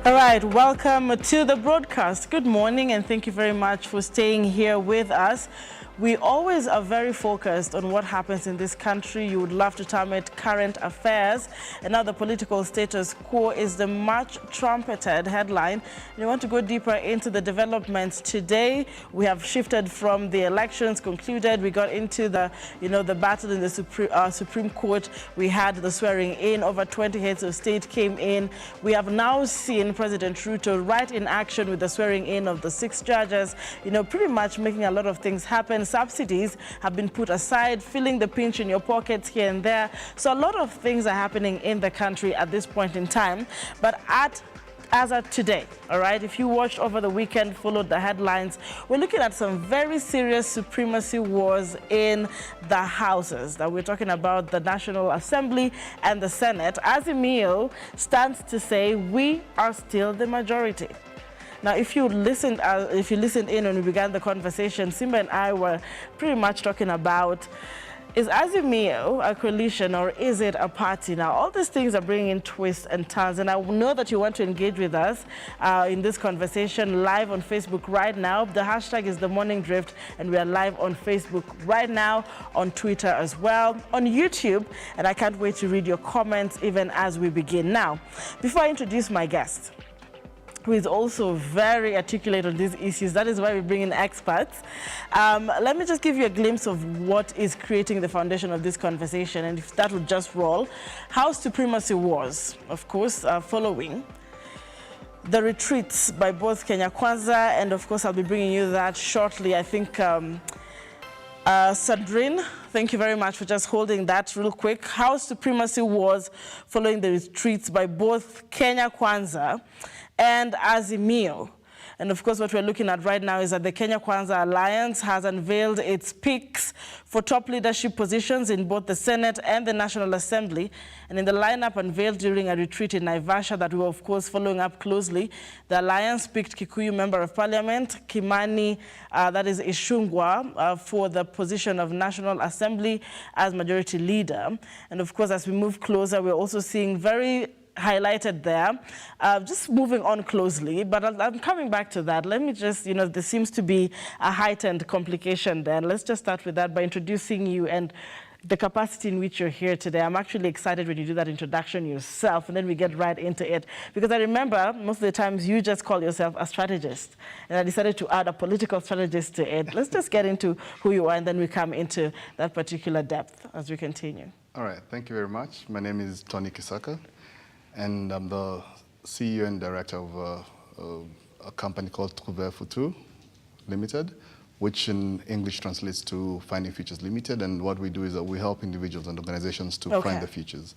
All right, welcome to the broadcast. Good morning and thank you very much for staying here with us. We always are very focused on what happens in this country. You would love to term it current affairs. And now the political status quo is the much trumpeted headline. And we want to go deeper into the developments today. We have shifted from the elections concluded. We got into the, the battle in the Supreme Court. We had the swearing in. Over 20 heads of state came in. We have now seen President Ruto right in action with the swearing in of the 6 judges, pretty much making a lot of things happen. Subsidies have been put aside, filling the pinch in your pockets here and there. So a lot of things are happening in the country at this point in time. But as of today, all right, if you watched over the weekend, followed the headlines, we're looking at some very serious supremacy wars in the houses. That we're talking about the National Assembly and the Senate. Azimio stands to say we are still the majority. Now, if you listened in when we began the conversation, Simba and I were pretty much talking about, is Azimio a coalition or is it a party? Now, all these things are bringing in twists and turns, and I know that you want to engage with us in this conversation live on Facebook right now. The hashtag is The Morning Drift, and we are live on Facebook right now, on Twitter as well, on YouTube, and I can't wait to read your comments even as we begin. Now, before I introduce my guest, who is also very articulate on these issues. That is why we bring in experts. Let me just give you a glimpse of what is creating the foundation of this conversation, and if that would just roll. House supremacy wars, of course, following the retreats by both Kenya Kwanza, and of course I'll be bringing you that shortly. I think Sadrin, thank you very much for just holding that real quick. House supremacy wars following the retreats by both Kenya Kwanza and Azimio. And of course, what we're looking at right now is that the Kenya Kwanza Alliance has unveiled its picks for top leadership positions in both the Senate and the National Assembly. And in the lineup unveiled during a retreat in Naivasha that we were, of course, following up closely, the Alliance picked Kikuyu Member of Parliament, Kimani, that is Ishungwa, for the position of National Assembly as Majority Leader. And of course, as we move closer, we're also seeing very highlighted there. Just moving on closely, but I'm coming back to that. Let me just, there seems to be a heightened complication there. Let's just start with that by introducing you and the capacity in which you're here today. I'm actually excited when you do that introduction yourself, and then we get right into it. Because I remember most of the times you just call yourself a strategist, and I decided to add a political strategist to it. Let's just get into who you are, and then we come into that particular depth as we continue. All right, thank you very much. My name is Tony Kisaka, and I'm the CEO and director of a company called Trouver Futur Limited, which in English translates to Finding Futures Limited. And what we do is that we help individuals and organizations to find the futures.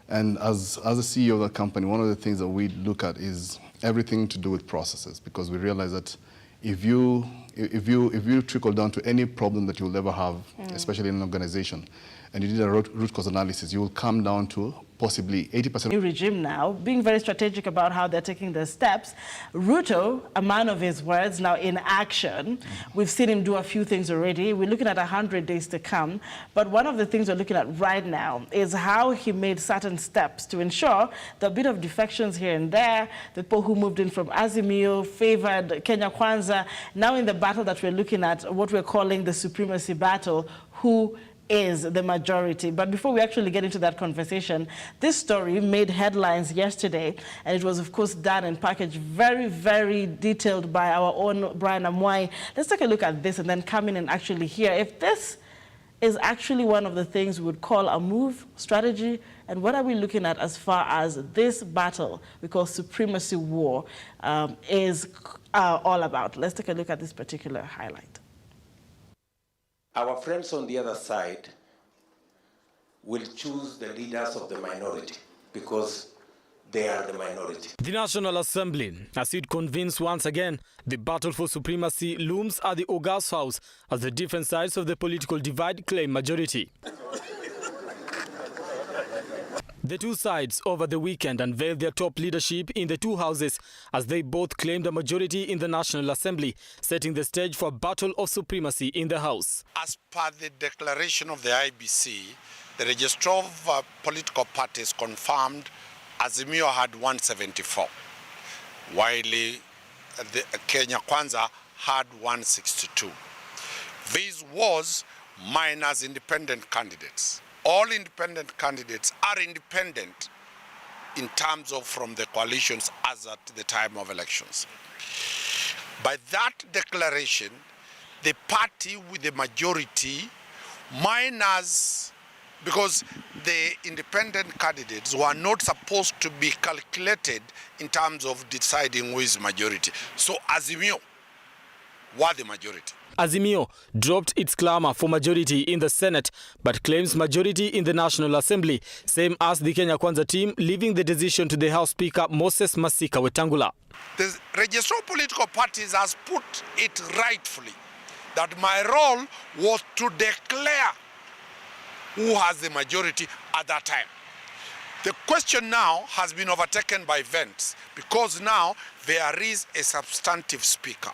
And as a CEO of the company, one of the things that we look at is everything to do with processes, because we realize that if you if you trickle down to any problem that you'll ever have, especially in an organization, and you did a root cause analysis, you will come down to possibly 80%. New regime now, being very strategic about how they're taking their steps. Ruto, a man of his words, now in action. We've seen him do a few things already. We're looking at 100 days to come. But one of the things we're looking at right now is how he made certain steps to ensure the bit of defections here and there, the people who moved in from Azimio, favored Kenya Kwanza. Now in the battle that we're looking at, what we're calling the supremacy battle, who is the majority. But before we actually get into that conversation, this story made headlines yesterday, and it was, of course, done and packaged very, very detailed by our own Brian Amwai. Let's take a look at this and then come in and actually hear if this is actually one of the things we would call a move, strategy, and what are we looking at as far as this battle we call supremacy war is all about. Let's take a look at this particular highlight. Our friends on the other side will choose the leaders of the minority because they are the minority. The National Assembly, as it convenes once again, the battle for supremacy looms at the August House as the different sides of the political divide claim majority. The two sides over the weekend unveiled their top leadership in the two houses as they both claimed a majority in the National Assembly, setting the stage for a battle of supremacy in the House. As per the declaration of the IBC, the registrar of political parties confirmed Azimio had 174, while the Kenya Kwanza had 162. This was minus independent candidates. All independent candidates are independent in terms of from the coalitions as at the time of elections. By that declaration, the party with the majority minus, because the independent candidates were not supposed to be calculated in terms of deciding who is majority. So Azimio were the majority. Azimio dropped its clamor for majority in the Senate, but claims majority in the National Assembly, same as the Kenya Kwanza team, leaving the decision to the House Speaker Moses Masika Wetangula. The Registrar of Political Parties has put it rightfully that my role was to declare who has the majority at that time. The question now has been overtaken by events because now there is a substantive speaker.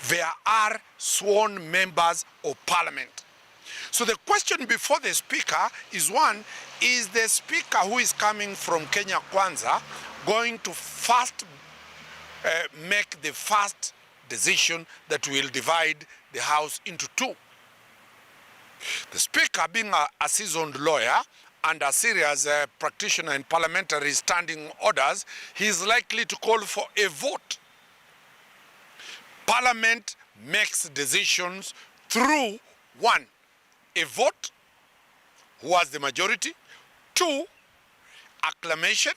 There are sworn members of parliament. So the question before the speaker is one, is the speaker who is coming from Kenya Kwanza going to first make the first decision that will divide the House into two? The speaker, being a seasoned lawyer and a serious practitioner in parliamentary standing orders, he is likely to call for a vote. Parliament makes decisions through one, a vote, who has the majority, two, acclamation,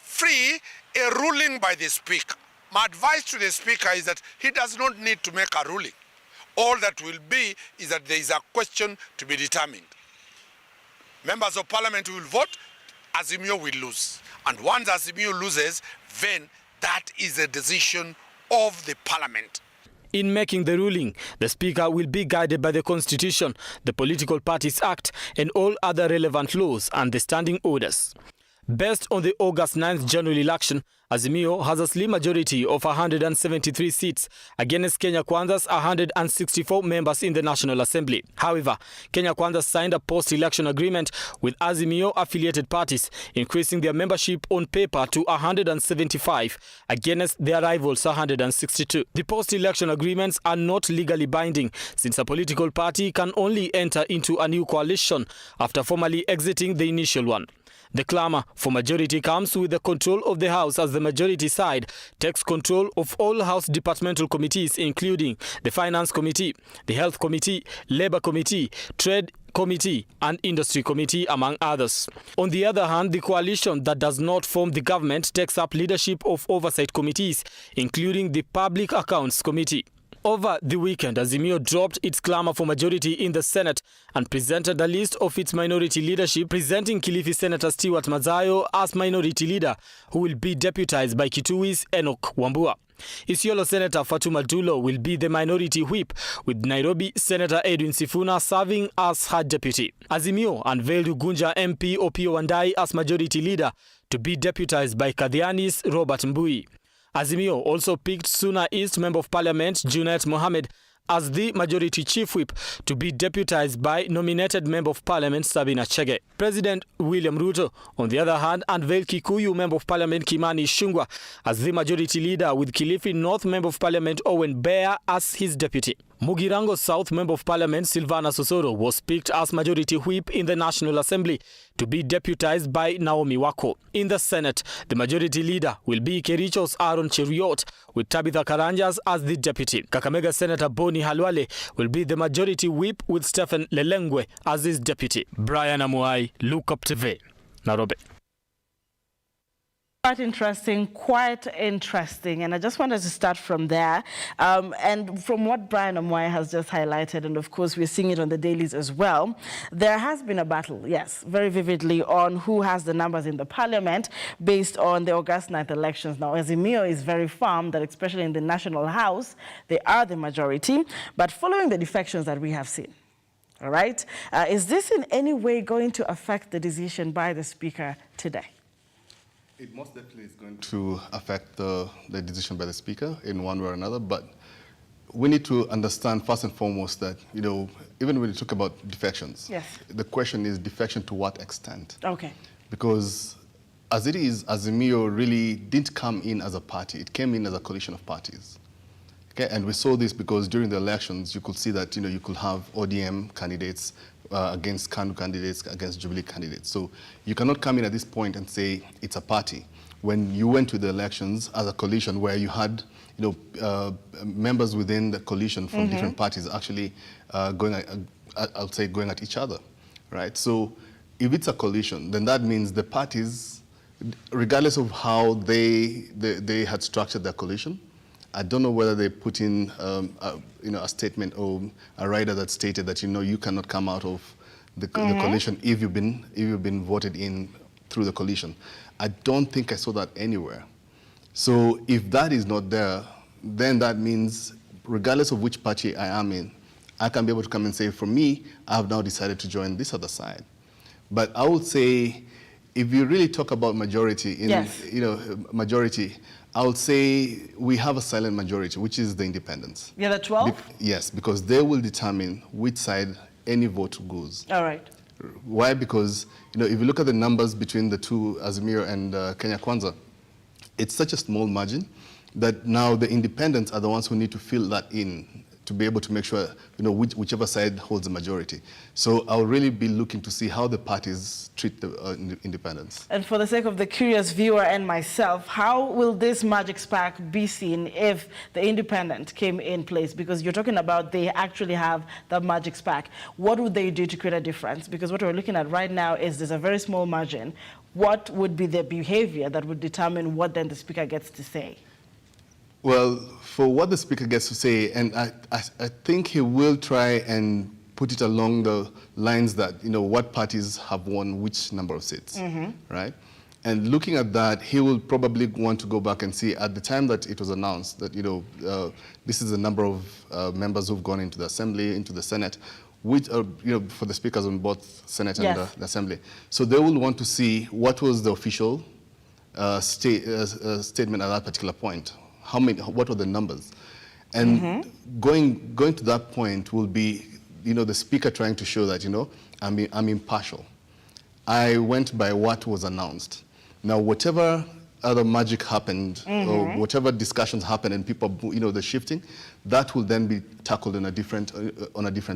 three, a ruling by the speaker. My advice to the speaker is that he does not need to make a ruling. All that will be is that there is a question to be determined. Members of parliament will vote, Azimio will lose. And once Azimio loses, then that is a decision of the parliament. In making the ruling, the Speaker will be guided by the Constitution, the Political Parties Act, and all other relevant laws and the standing orders. Based on the August 9th general election, Azimio has a slim majority of 173 seats against Kenya Kwanza's 164 members in the National Assembly. However, Kenya Kwanza signed a post-election agreement with Azimio-affiliated parties, increasing their membership on paper to 175 against their rivals 162. The post-election agreements are not legally binding, since a political party can only enter into a new coalition after formally exiting the initial one. The clamor for majority comes with the control of the House as the majority side takes control of all House departmental committees, including the Finance Committee, the Health Committee, Labour Committee, Trade Committee and Industry Committee, among others. On the other hand, the coalition that does not form the government takes up leadership of oversight committees, including the Public Accounts Committee. Over the weekend, Azimio dropped its clamor for majority in the Senate and presented a list of its minority leadership, presenting Kilifi Senator Stewart Mazayo as minority leader, who will be deputized by Kitui's Enoch Wambua. Isiolo Senator Fatuma Dulo will be the minority whip, with Nairobi Senator Edwin Sifuna serving as her deputy. Azimio unveiled Ugunja MP Opiyo Wandayi as majority leader, to be deputized by Kadhiani's Robert Mbui. Azimio also picked Suna East Member of Parliament Junet Mohamed as the majority chief whip, to be deputized by nominated Member of Parliament Sabina Chege. President William Ruto, on the other hand, unveiled Kikuyu Member of Parliament Kimani Ichung'wah as the majority leader, with Kilifi North Member of Parliament Owen Baya as his deputy. Mugirango South Member of Parliament Silvana Sosoro was picked as majority whip in the National Assembly, to be deputized by Naomi Wako. In the Senate, the majority leader will be Kericho's Aaron Cheruiyot, with Tabitha Karanjas as the deputy. Kakamega Senator Boni Halwale will be the majority whip, with Stephen Lelengwe as his deputy. Brian Amuai, Lookup TV, Nairobi. Quite interesting, and I just wanted to start from there, and from what Brian Amoy has just highlighted, and of course we're seeing it on the dailies as well. There has been a battle, yes, very vividly, on who has the numbers in the parliament based on the August 9th elections. Now, Azimio is very firm that, especially in the National House, they are the majority, but following the defections that we have seen, all right, is this in any way going to affect the decision by the Speaker today? It most definitely is going to affect the decision by the Speaker in one way or another, but we need to understand first and foremost that, you know, even when you talk about defections, yes, the question is defection to what extent? Okay. Because as it is, Azimio really didn't come in as a party, it came in as a coalition of parties. Okay, and we saw this because during the elections, you could see that, you know, you could have ODM candidates against KANU candidates, against Jubilee candidates. So you cannot come in at this point and say it's a party when you went to the elections as a coalition where you had, you know, members within the coalition from different parties actually going at each other, right? So if it's a coalition, then that means the parties, regardless of how they had structured their coalition, I don't know whether they put in you know, a statement or a rider that stated that, you know, you cannot come out of the coalition if you've been voted in through the coalition. I don't think I saw that anywhere. So if that is not there, then that means regardless of which party I am in, I can be able to come and say, for me, I have now decided to join this other side. But I would say, if you really talk about majority, you know, majority, I would say we have a silent majority, which is the independents. Yeah, the 12? Yes, because they will determine which side any vote goes. All right. Why? Because, you know, if you look at the numbers between the two, Azimio and Kenya Kwanza, it's such a small margin that now the independents are the ones who need to fill that in to be able to make sure, you know, whichever side holds the majority. So I'll really be looking to see how the parties treat the independents. And for the sake of the curious viewer and myself, how will this magic spark be seen if the independent came in place? Because you're talking about they actually have the magic spark. What would they do to create a difference? Because what we're looking at right now is there's a very small margin. What would be the behavior that would determine what then the Speaker gets to say? Well, for what the Speaker gets to say, and I think he will try and put it along the lines that, you know, what parties have won which number of seats, right? And looking at that, he will probably want to go back and see at the time that it was announced that, you know, this is the number of members who've gone into the Assembly, into the Senate, which are, you know, for the speakers on both Senate and the Assembly. So they will want to see what was the official statement at that particular point. How many? What were the numbers? And going to that point will be, you know, the Speaker trying to show that, you know, I'm impartial. I went by what was announced. Now, whatever other magic happened, or whatever discussions happened, and people, you know, the shifting, that will then be tackled on a different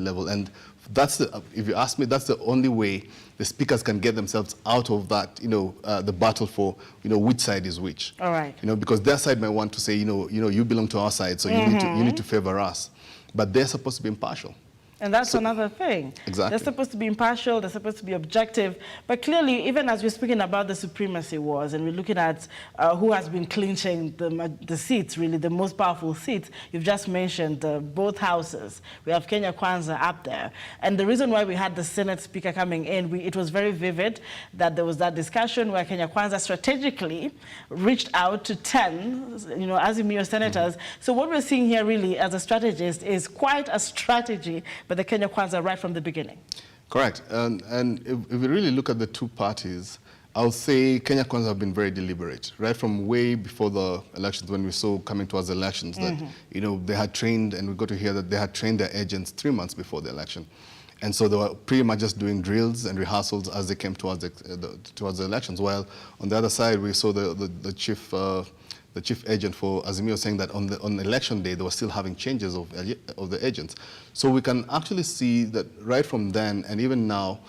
level. And that's the, if you ask me, that's the only way the speakers can get themselves out of that, you know, the battle for, you know, which side is which. All right. You know, because their side might want to say, you belong to our side, so you need to favor us. But they're supposed to be impartial. And that's another thing. Exactly. They're supposed to be impartial, they're supposed to be objective. But clearly, even as we're speaking about the supremacy wars and we're looking at who has been clinching the seats, really, the most powerful seats, you've just mentioned both houses. We have Kenya Kwanza up there. And the reason why we had the Senate Speaker coming in, it was very vivid that there was that discussion where Kenya Kwanza strategically reached out to 10, Azimio senators. So what we're seeing here really as a strategist is quite a strategy, but the Kenya Kwanza right from the beginning. Correct. And if we really look at the two parties, I'll say Kenya Kwanza have been very deliberate, right from way before the elections, when we saw coming towards the elections that, they had trained, and we got to hear that they had trained their agents 3 months before the election. And so they were pretty much just doing drills and rehearsals as they came towards the elections. While on the other side, we saw the chief agent for Azimio saying that on election day, they were still having changes of the agents. So we can actually see that right from then and even now,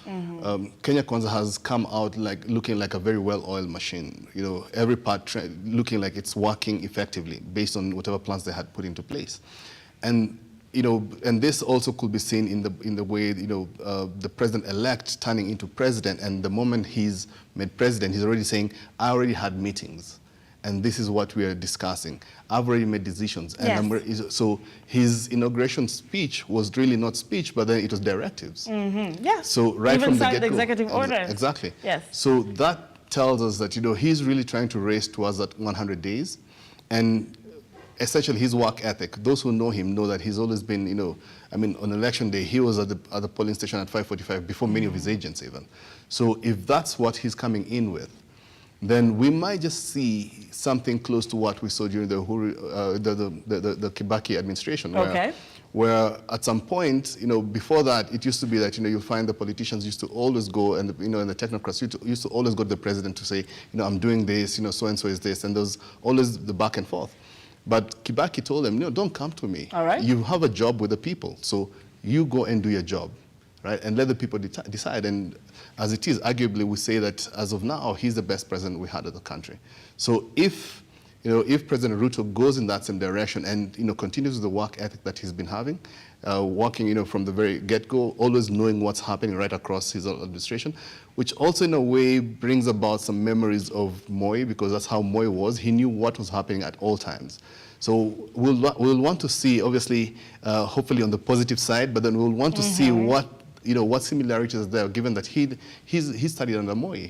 Kenya Kwanza has come out looking like a very well-oiled machine. Every part looking like it's working effectively based on whatever plans they had put into place. And and this also could be seen in the way the president-elect turning into president, and the moment he's made president, he's already saying, "I already had meetings, and this is what we are discussing. I've already made decisions." And yes. So his inauguration speech was really not speech, but then it was directives. Yeah. So right even from the signed get-go, executive order. Exactly. Yes. So that tells us that he's really trying to race towards that 100 days, and essentially his work ethic. Those who know him know that he's always been, on election day, he was at the polling station at 5:45 before many of his agents even. So if that's what he's coming in with, then we might just see something close to what we saw during the Kibaki administration, where at some point, before that, it used to be that you'll find the politicians used to always go, and and the technocrats used to always go to the president to say, I'm doing this, so and so is this, and there's always the back and forth. But Kibaki told them, no, don't come to me. All right. You have a job with the people, so you go and do your job, right? And let the people decide. And as it is, arguably, we say that as of now, he's the best president we had in the country. So if President Ruto goes in that same direction and continues with the work ethic that he's been having, working from the very get-go, always knowing what's happening right across his administration, which also in a way brings about some memories of Moi, because that's how Moi was. He knew what was happening at all times. So we'll want to see, obviously, hopefully on the positive side, but then we'll want to see what similarities are there, given that he studied under Moi.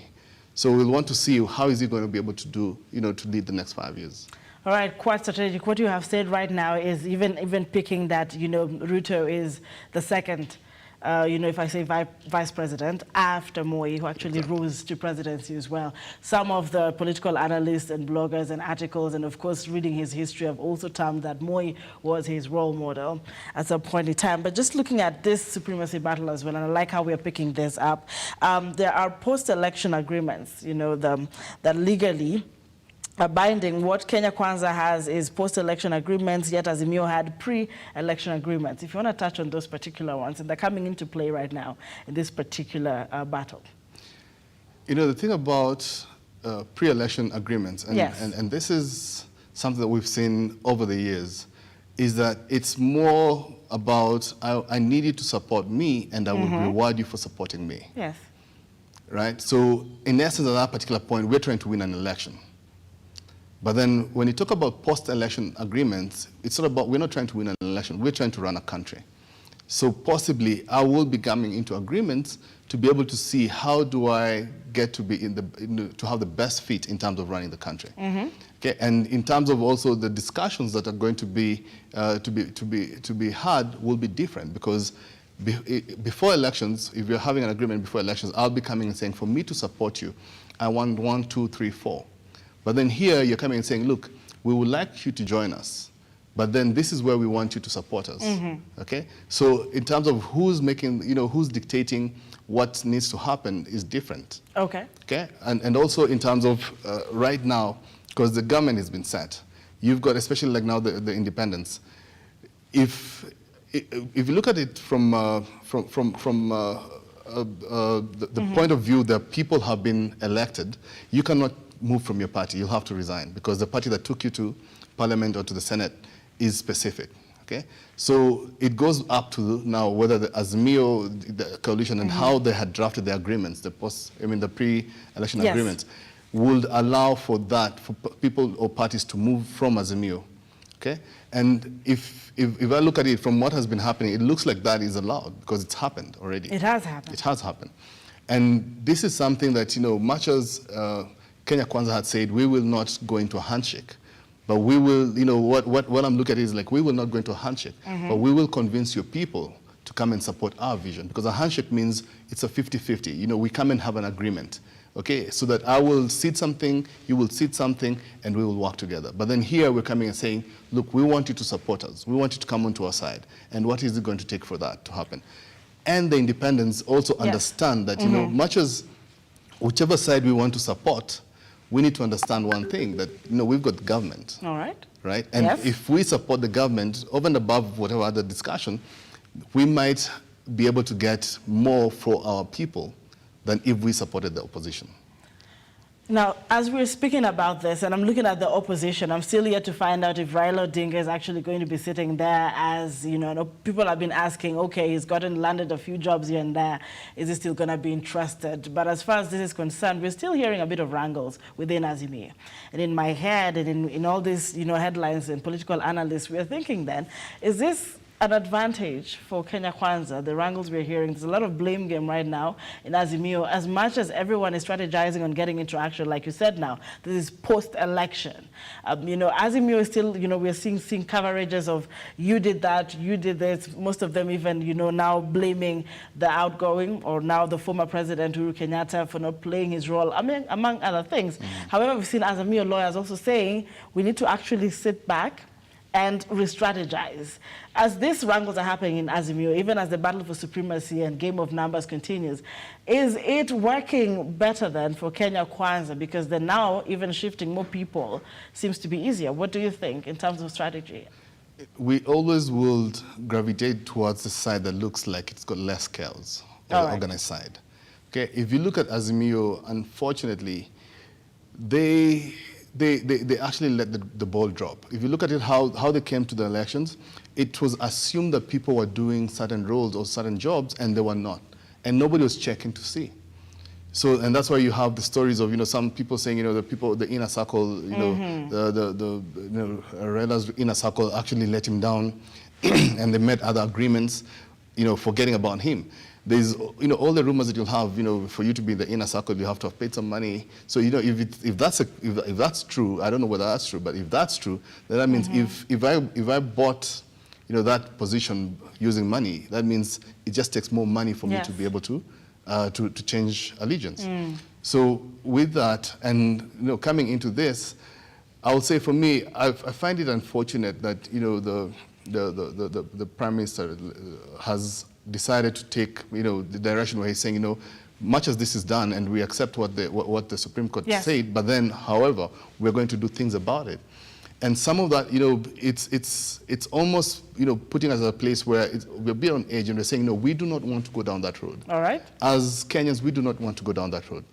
So we'll want to see how is he going to be able to do, to lead the next 5 years. All right, quite strategic. What you have said right now is even picking that, Ruto is the second, if I say vice president, after Moi, who actually rose to presidency as well. Some of the political analysts and bloggers and articles, and of course reading his history, have also termed that Moi was his role model at some point in time. But just looking at this supremacy battle as well, and I like how we're picking this up, there are post-election agreements, that legally binding. What Kenya Kwanza has is post-election agreements, yet Azimio had pre-election agreements. If you want to touch on those particular ones, and they're coming into play right now in this particular battle. The thing about pre-election agreements, and, yes. and this is something that we've seen over the years, is that it's more about, I need you to support me, and I will reward you for supporting me. Yes. Right? So in essence, at that particular point, we're trying to win an election. But then when you talk about post-election agreements, it's not about, we're not trying to win an election, we're trying to run a country. So possibly I will be coming into agreements to be able to see how do I get to be to have the best fit in terms of running the country. Okay, and in terms of also the discussions that are going to be had will be different, because before elections, if you're having an agreement before elections, I'll be coming and saying, for me to support you, I want 1, 2, 3, 4. But then here you're coming and saying, look, we would like you to join us, but then this is where we want you to support us. Okay? So in terms of who's making, who's dictating what needs to happen is different. Okay. Okay? And also in terms of right now, because the government has been set, you've got, especially like now the independents, if you look at it from the point of view that people have been elected, you cannot move from your party. You'll have to resign, because the party that took you to Parliament or to the Senate is specific. Okay, so it goes up to now whether the Azimio, the coalition, and how they had drafted the agreements, the pre-election agreements, would allow for that, for people or parties to move from Azimio. Okay, and if I look at it from what has been happening, it looks like that is allowed because it's happened already. It has happened. It has happened, and this is something that much as Kenya Kwanza had said, we will not go into a handshake. But we will, what I'm looking at is like, we will not go into a handshake, but we will convince your people to come and support our vision. Because a handshake means it's a 50-50. We come and have an agreement, okay? So that I will seed something, you will seed something, and we will work together. But then here we're coming and saying, look, we want you to support us. We want you to come onto our side. And what is it going to take for that to happen? And the independents also understand that, much as whichever side we want to support, we need to understand one thing, that we've got government. All right. Right? And if we support the government, over and above whatever other discussion, we might be able to get more for our people than if we supported the opposition. Now, as we're speaking about this, and I'm looking at the opposition, I'm still yet to find out if Raila Odinga is actually going to be sitting there as, people have been asking, okay, he's landed a few jobs here and there. Is he still going to be entrusted? But as far as this is concerned, we're still hearing a bit of wrangles within Azimio. And in my head, and in all these, headlines and political analysts, we're thinking then, is this an advantage for Kenya Kwanza? The wrangles we're hearing, there's a lot of blame game right now in Azimio, as much as everyone is strategizing on getting into action, like you said now, this is post-election. Azimio is still, we're seeing coverages of you did that, you did this, most of them even, now blaming the outgoing or now the former president Uhuru Kenyatta for not playing his role, among other things. However, we've seen Azimio lawyers also saying we need to actually sit back and re-strategize. As these wrangles are happening in Azimio, even as the battle for supremacy and game of numbers continues, is it working better then for Kenya Kwanza? Because then now even shifting more people seems to be easier. What do you think in terms of strategy? We always will gravitate towards the side that looks like it's got less chaos, the organized side. Okay, if you look at Azimio, unfortunately, they actually let the ball drop. If you look at it, how they came to the elections, it was assumed that people were doing certain roles or certain jobs, and they were not. And nobody was checking to see. So, and that's why you have the stories of, some people saying, the inner circle, Raila's inner circle actually let him down, and they made other agreements, forgetting about him. There's, all the rumors that you'll have, for you to be in the inner circle, you have to have paid some money. So, if that's true, I don't know whether that's true, but if that's true, then that means if I bought, that position using money, that means it just takes more money for me to be able to change allegiance. So with that, and coming into this, I would say for me, I find it unfortunate that the Prime Minister has decided to take the direction where he's saying much as this is done and we accept what the Supreme Court said, but then however we're going to do things about it. And some of that, it's almost, putting us at a place where we're a bit on edge and we're saying, we do not want to go down that road. All right. As Kenyans, we do not want to go down that road.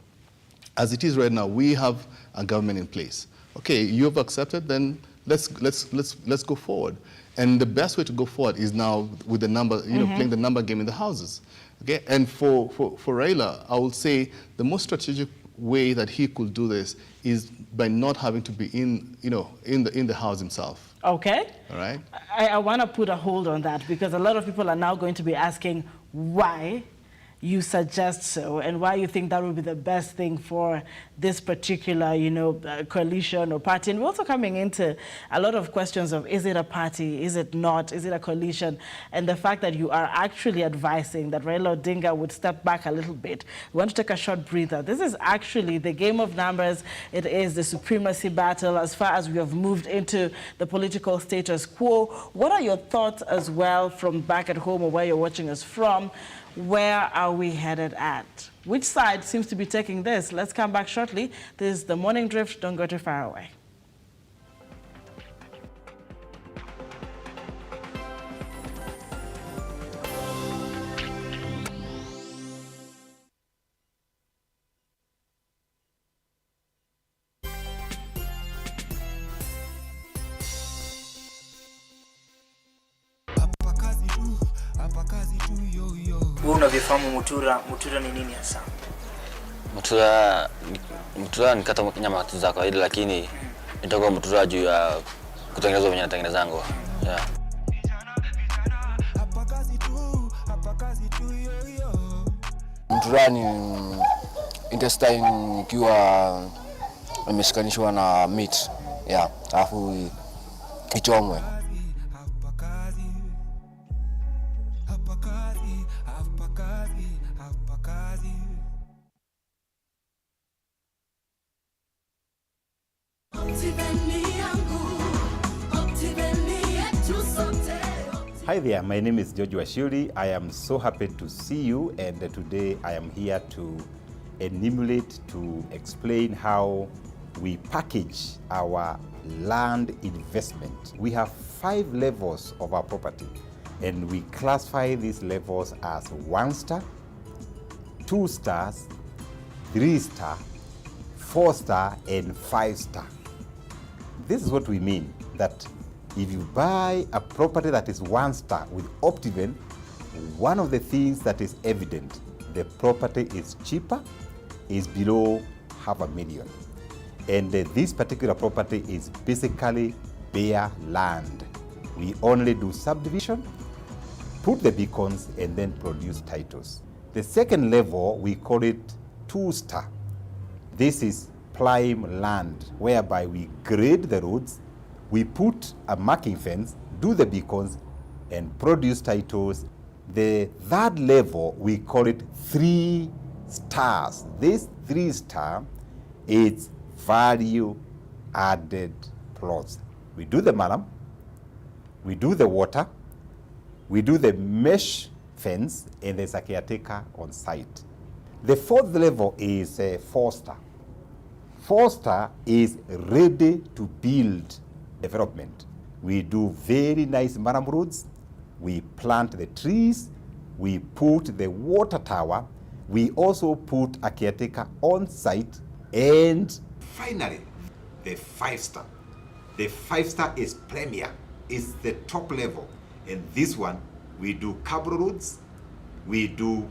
As it is right now, we have a government in place. Okay, you have accepted, then let's go forward. And the best way to go forward is now with the number, playing the number game in the houses. Okay, and for Raila, I would say the most strategic way that he could do this is by not having to be in the house himself. Okay. All right. I want to put a hold on that because a lot of people are now going to be asking why you suggest so and why you think that would be the best thing for this particular, coalition or party. And we're also coming into a lot of questions of, is it a party? Is it not? Is it a coalition? And the fact that you are actually advising that Raila Odinga would step back a little bit. We want to take a short breather. This is actually the game of numbers. It is the supremacy battle as far as we have moved into the political status quo. What are your thoughts as well from back at home or where you're watching us from? Where are we headed at? Which side seems to be taking this? Let's come back shortly. This is the Morning Drift. Don't go too far away. Wewe unavyofahamu Mutura ni nini hasa? Mutura ni kata nyama za kawaida, lakini nitakuwa mutura juu ya kutengenezwa venye natengenezangu. Yeah. Mutura ni intestine ikiwa imeshikanishwa na meat. Yeah, alafu ichomwe. Hi there, my name is George Washuri. I am so happy to see you, and today I am here to enumerate, to explain how we package our land investment. We have 5 levels of our property, and we classify these levels as 1 star, 2 stars, 3 star, 4 star, and 5 star. This is what we mean, that if you buy a property that is 1 star with Optiven, one of the things that is evident, the property is cheaper, is below $500,000. And this particular property is basically bare land. We only do subdivision, put the beacons, and then produce titles. The second level, we call it 2 star. This is prime land, whereby we grade the roads, we put a marking fence, do the beacons, and produce titles. The third level, we call it 3 stars. This 3 star is value added plots. We do the malam, we do the water, we do the mesh fence, and there's a caretaker on site. The fourth level is 4 star. 4 star is ready to build development. We do very nice maram roads, we plant the trees, we put the water tower, we also put a caretaker on site, and finally, the 5 star. The 5 star is premier, it's the top level, and this one, we do cable roads, we do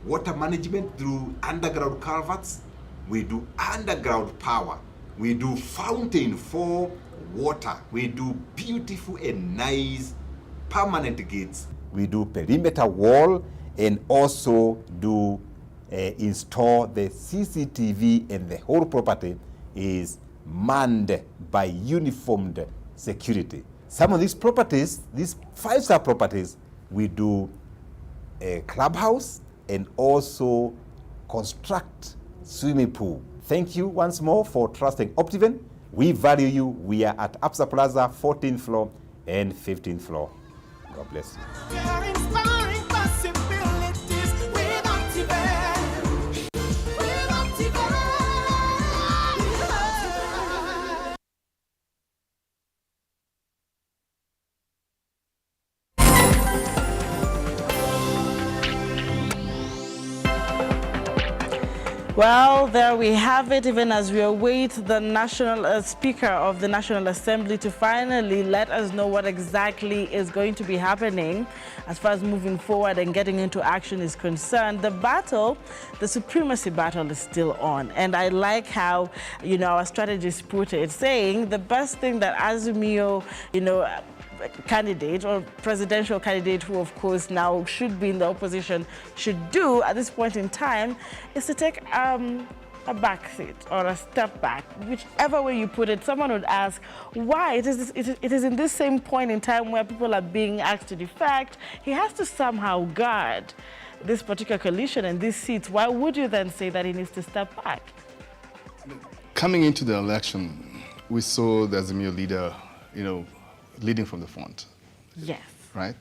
water management through underground culverts, we do underground power, we do fountain for water, we do beautiful and nice permanent gates, we do perimeter wall, and also do install the CCTV, and the whole property is manned by uniformed security. Some of these properties, these 5-star properties, we do a clubhouse and also construct swimming pool. Thank you once more for trusting Optiven. We value you. We are at Absa Plaza, 14th floor and 15th floor. God bless you. Well, there we have it, even as we await the National Speaker of the National Assembly to finally let us know what exactly is going to be happening as far as moving forward and getting into action is concerned. The battle, the supremacy battle, is still on. And I like how, our strategist put it, saying the best thing that Azumio, candidate or presidential candidate, who of course now should be in the opposition, should do at this point in time is to take a back seat or a step back, whichever way you put it. Someone would ask why it is in this same point in time where people are being asked to defect, he has to somehow guard this particular coalition and these seats. Why would you then say that he needs to step back? Coming into the election, we saw the Azimio leader, leading from the front. Yes. Right?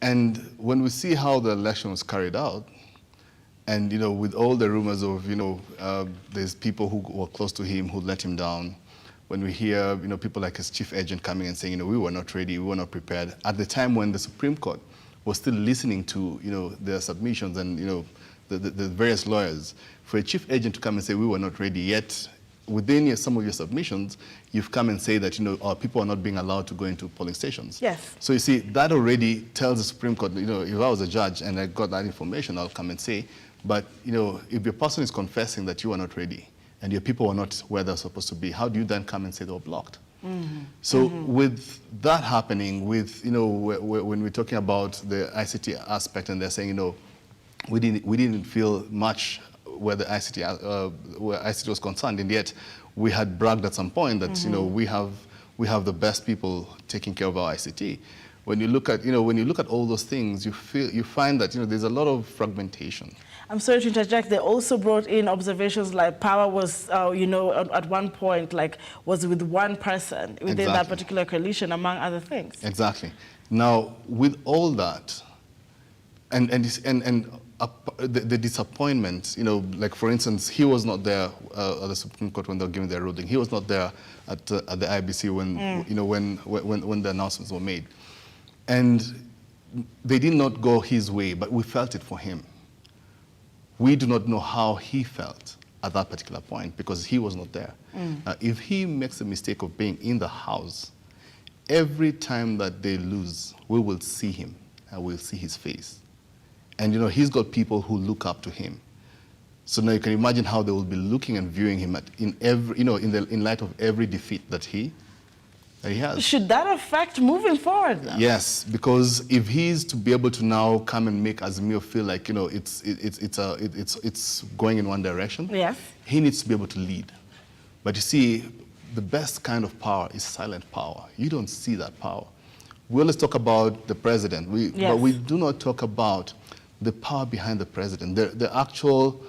And when we see how the election was carried out, and with all the rumors of there's people who were close to him who let him down, when we hear people like his chief agent coming and saying we were not ready, we were not prepared, at the time when the Supreme Court was still listening to their submissions and the various lawyers, for a chief agent to come and say we were not ready yet, within some of your submissions, you've come and say that, people are not being allowed to go into polling stations. Yes. So you see, that already tells the Supreme Court, if I was a judge and I got that information, I'll come and say, but, if your person is confessing that you are not ready and your people are not where they're supposed to be, how do you then come and say they were blocked? So with that happening, with, when we're talking about the ICT aspect and they're saying, we didn't feel much where the ICT was concerned, and yet we had bragged at some point that we have the best people taking care of our ICT. When you look at all those things, you find that there's a lot of fragmentation. I'm sorry to interject. They also brought in observations like power was, at one point, was with one person within that particular coalition, among other things. Exactly. Now, with all that, and the disappointment, like for instance, he was not there at the Supreme Court when they were giving their ruling. He was not there at the IBC when the announcements were made, and they did not go his way, but we felt it for him. We do not know how he felt at that particular point because he was not there. If he makes the mistake of being in the House, every time that they lose, we will see him and we'll see his face. And he's got people who look up to him. So now you can imagine how they will be looking and viewing him in light of every defeat that he has. Should that affect moving forward now? Yes, because if he's to be able to now come and make Azimio feel like it's going in one direction, yes, he needs to be able to lead. But you see, the best kind of power is silent power. You don't see that power. We always talk about the president, but we do not talk about the power behind the president, the actual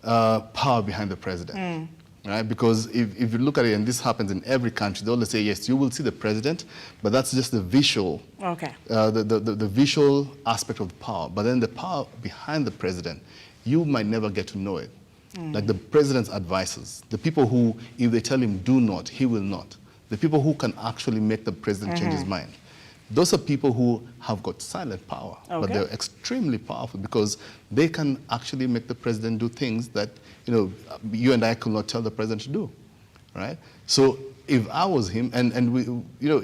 power behind the president. Right? Because if you look at it, and this happens in every country, they always say, yes, you will see the president, but that's just the visual, the visual aspect of the power. But then the power behind the president, you might never get to know it. Like the president's advisors, the people who, if they tell him do not, he will not. The people who can actually make the president change his mind. Those are people who have got silent power, but they're extremely powerful because they can actually make the president do things that you and I could not tell the president to do, right? So if I was him, and we,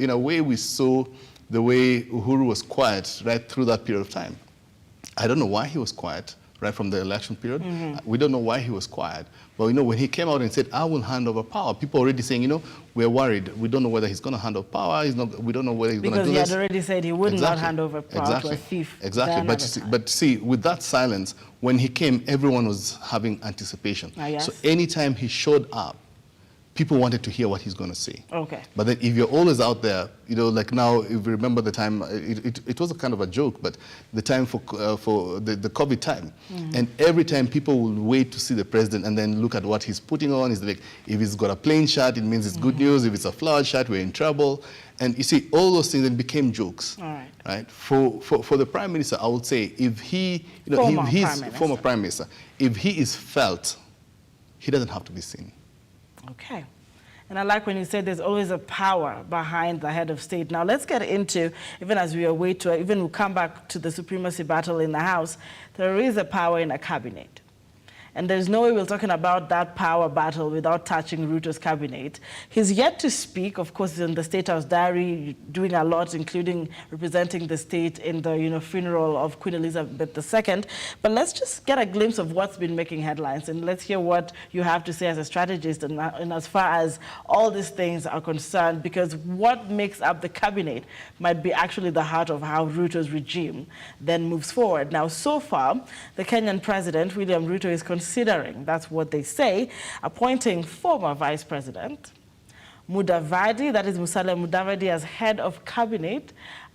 in a way we saw the way Uhuru was quiet right through that period of time. I don't know why he was quiet right from the election period. We don't know why he was quiet. But when he came out and said, I will hand over power, people already saying, we're worried. We don't know whether he's going to hand over power. We don't know whether he's going to do this. Because he had already said he would not hand over power to a thief. Exactly. But see, with that silence, when he came, everyone was having anticipation. Yes. So anytime he showed up, people wanted to hear what he's going to say. Okay. But then if you're always out there, like now, if you remember the time, it was a kind of a joke, but the time for the COVID time. And every time people will wait to see the president and then look at what he's putting on. It's like, if he's got a plain shirt, it means it's good news. If it's a flowered shirt, we're in trouble. And you see, all those things then became jokes. All right. Right? For the prime minister, I would say, if he, former prime minister, if he is felt, he doesn't have to be seen. Okay. And I like when you said there's always a power behind the head of state. Now let's get into, even as we await to, even we'll come back to the supremacy battle in the House, there is a power in a cabinet. And there's no way we're talking about that power battle without touching Ruto's cabinet. He's yet to speak, of course, in the State House diary, doing a lot, including representing the state in the funeral of Queen Elizabeth II. But let's just get a glimpse of what's been making headlines, and let's hear what you have to say as a strategist and as far as all these things are concerned, because what makes up the cabinet might be actually the heart of how Ruto's regime then moves forward. Now, so far, the Kenyan president, William Ruto, is considering, that's what they say, appointing former Vice President Mudavadi, that is Musalia Mudavadi, as head of cabinet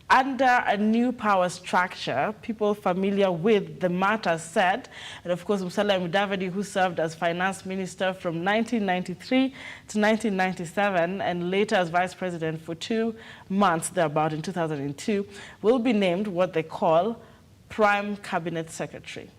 under a new power structure. People familiar with the matter said, and of course Musalia Mudavadi, who served as finance minister from 1993 to 1997 and later as vice president for 2 months thereabout in 2002, will be named what they call prime cabinet secretary,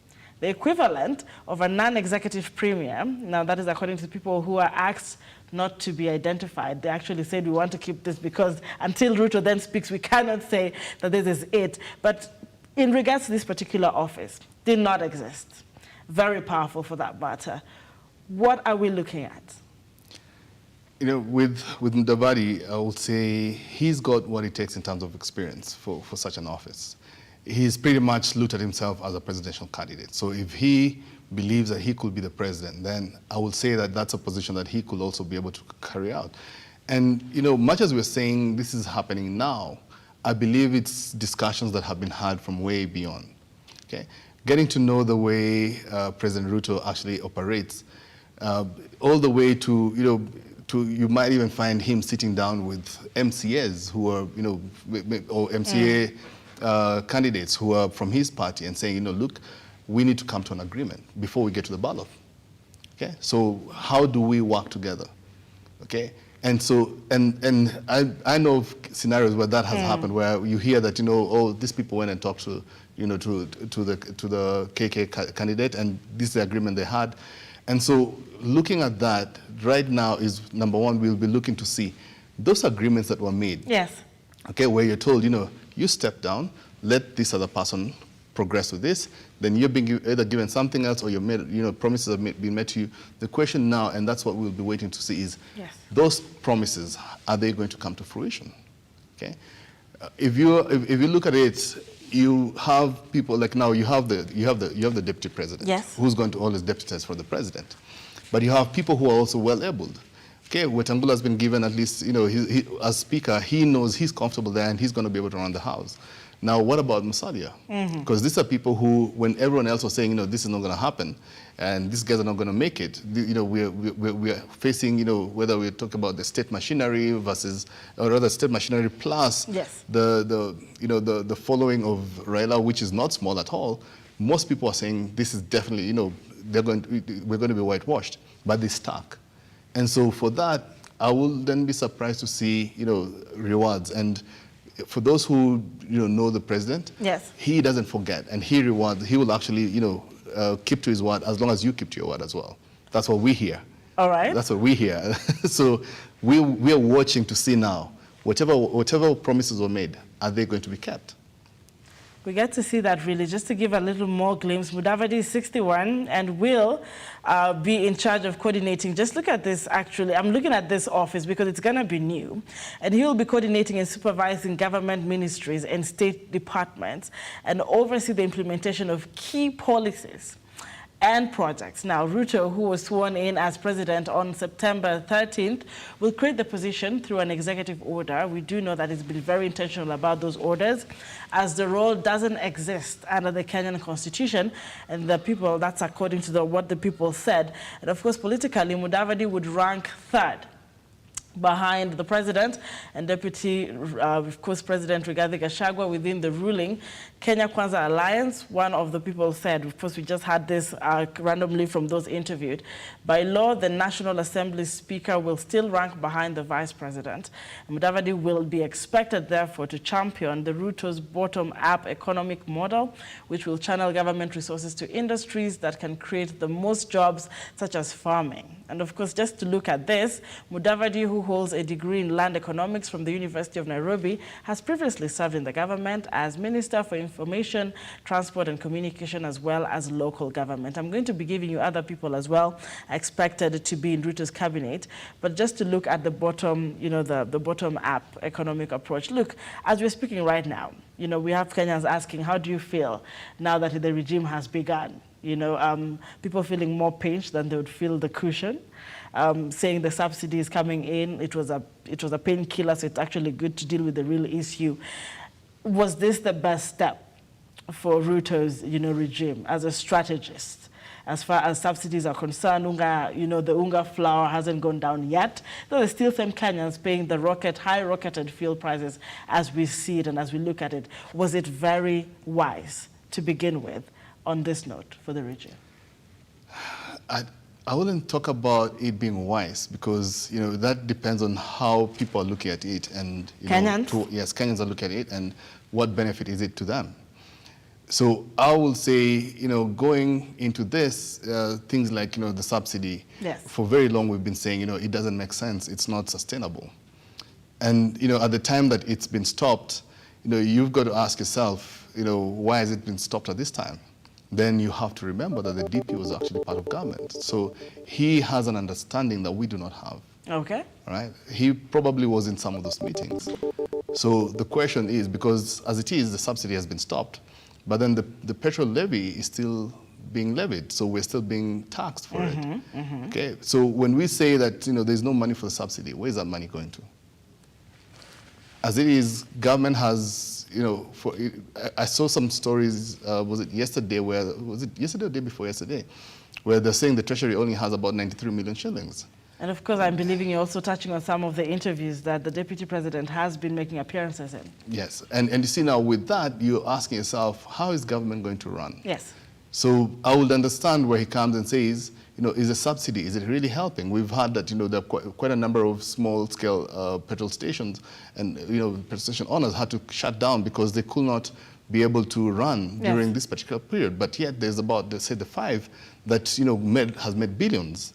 the equivalent of a non-executive premier. Now, that is according to people who are asked not to be identified. They actually said, we want to keep this because until Ruto then speaks, we cannot say that this is it. But in regards to this particular office, did not exist. Very powerful for that matter. What are we looking at? You know, with Mudavadi, I would say he's got what it takes in terms of experience for such an office. He's pretty much looked at himself as a presidential candidate. So if he believes that he could be the president, then I would say that that's a position that he could also be able to carry out. And, you know, much as we're saying this is happening now, I believe it's discussions that have been had from way beyond. Okay? Getting to know the way President Ruto actually operates, all the way to, you know, you might even find him sitting down with MCAs who are, you know, or MCA candidates who are from his party and saying, you know, look, we need to come to an agreement before we get to the ballot. Okay, so how do we work together? Okay, and so and I know of scenarios where that has happened, where you hear that, you know, oh, these people went and talked to, you know, to the KK candidate, and this is the agreement they had. And so looking at that right now is, number one, we'll be looking to see those agreements that were made. Yes. Okay, where you're told, you know, you step down, let this other person progress with this, then you're being either given something else or you're made, you know, promises have been made to you. The question now, and that's what we'll be waiting to see, is those promises, are they going to come to fruition? Okay, if you look at it, you have people like now you have the deputy president, who's going to always deputize for the president, but you have people who are also well abled. Okay, Wetangula has been given at least, you know, he as speaker, he knows he's comfortable there and he's going to be able to run the house. Now, what about Musalia? Because these are people who, when everyone else was saying, you know, this is not going to happen, and these guys are not going to make it, you know, we're facing, you know, whether we talk about the state machinery versus, or rather, state machinery plus the following of Raila, which is not small at all. Most people are saying this is definitely, you know, we're going to be whitewashed, but they stuck. And so for that, I will then be surprised to see, you know, rewards. And for those who, you know the president, he doesn't forget, and he rewards. He will actually, you know, keep to his word as long as you keep to your word as well. That's what we hear. All right. That's what we hear. So we are watching to see now, whatever promises were made, are they going to be kept? We get to see that really. Just to give a little more glimpse, Mudavadi is 61 and will be in charge of coordinating. Just look at this, actually. I'm looking at this office because it's going to be new. And he will be coordinating and supervising government ministries and state departments and oversee the implementation of key policies and projects. Now, Ruto, who was sworn in as president on September 13th, will create the position through an executive order. We do know that he's been very intentional about those orders, as the role doesn't exist under the Kenyan constitution, and the people, that's according to what the people said. And of course, politically, Mudavadi would rank third behind the president and deputy, of course, President Rigathi Gachagua within the ruling Kenya Kwanza Alliance. One of the people said, of course, we just had this randomly from those interviewed, by law, the National Assembly Speaker will still rank behind the Vice President. Mudavadi will be expected, therefore, to champion the Ruto's bottom-up economic model, which will channel government resources to industries that can create the most jobs, such as farming. And of course, just to look at this, Mudavadi, who holds a degree in land economics from the University of Nairobi, has previously served in the government as Minister for Information, Transport and Communication, as well as local government. I'm going to be giving you other people as well expected to be in Ruto's cabinet, but just to look at the bottom, you know, the bottom-up economic approach. Look, as we're speaking right now, you know, we have Kenyans asking, how do you feel now that the regime has begun? You know, people feeling more pinched than they would feel the cushion, saying the subsidy is coming in. It was a painkiller, so it's actually good to deal with the real issue. Was this the best step for Ruto's, you know, regime as a strategist? As far as subsidies are concerned, unga, you know, the unga flour hasn't gone down yet. Though there's still some Kenyans paying the high rocketed fuel prices as we see it and as we look at it. Was it very wise to begin with on this note for the region? I wouldn't talk about it being wise, because, you know, that depends on how people are looking at it, and Kenyans? Yes, Kenyans are looking at it, and what benefit is it to them. So I will say, you know, going into this, things like, you know, the subsidy, for very long we've been saying, you know, it doesn't make sense, it's not sustainable. And, you know, at the time that it's been stopped, you know, you've got to ask yourself, you know, why has it been stopped at this time? then you have to remember that the DP was actually part of government. So he has an understanding that we do not have. Okay. Right? He probably was in some of those meetings. So the question is, because as it is, the subsidy has been stopped, but then the petrol levy is still being levied, so we're still being taxed for it. Okay, so when we say that there's no money for the subsidy, where's that money going to? As it is, government has, I saw some stories, was it yesterday or the day before yesterday, where they're saying the Treasury only has about 93 million shillings. And of course, I'm believing you're also touching on some of the interviews that the Deputy President has been making appearances in. Yes, and you see now with that, you're asking yourself, how is government going to run? Yes. So I would understand where he comes and says, is a subsidy, is it really helping? We've heard that, there are quite a number of small-scale petrol stations, and, petrol station owners had to shut down because they could not be able to run during this particular period. But yet there's about, say, the 5 that, has made billions.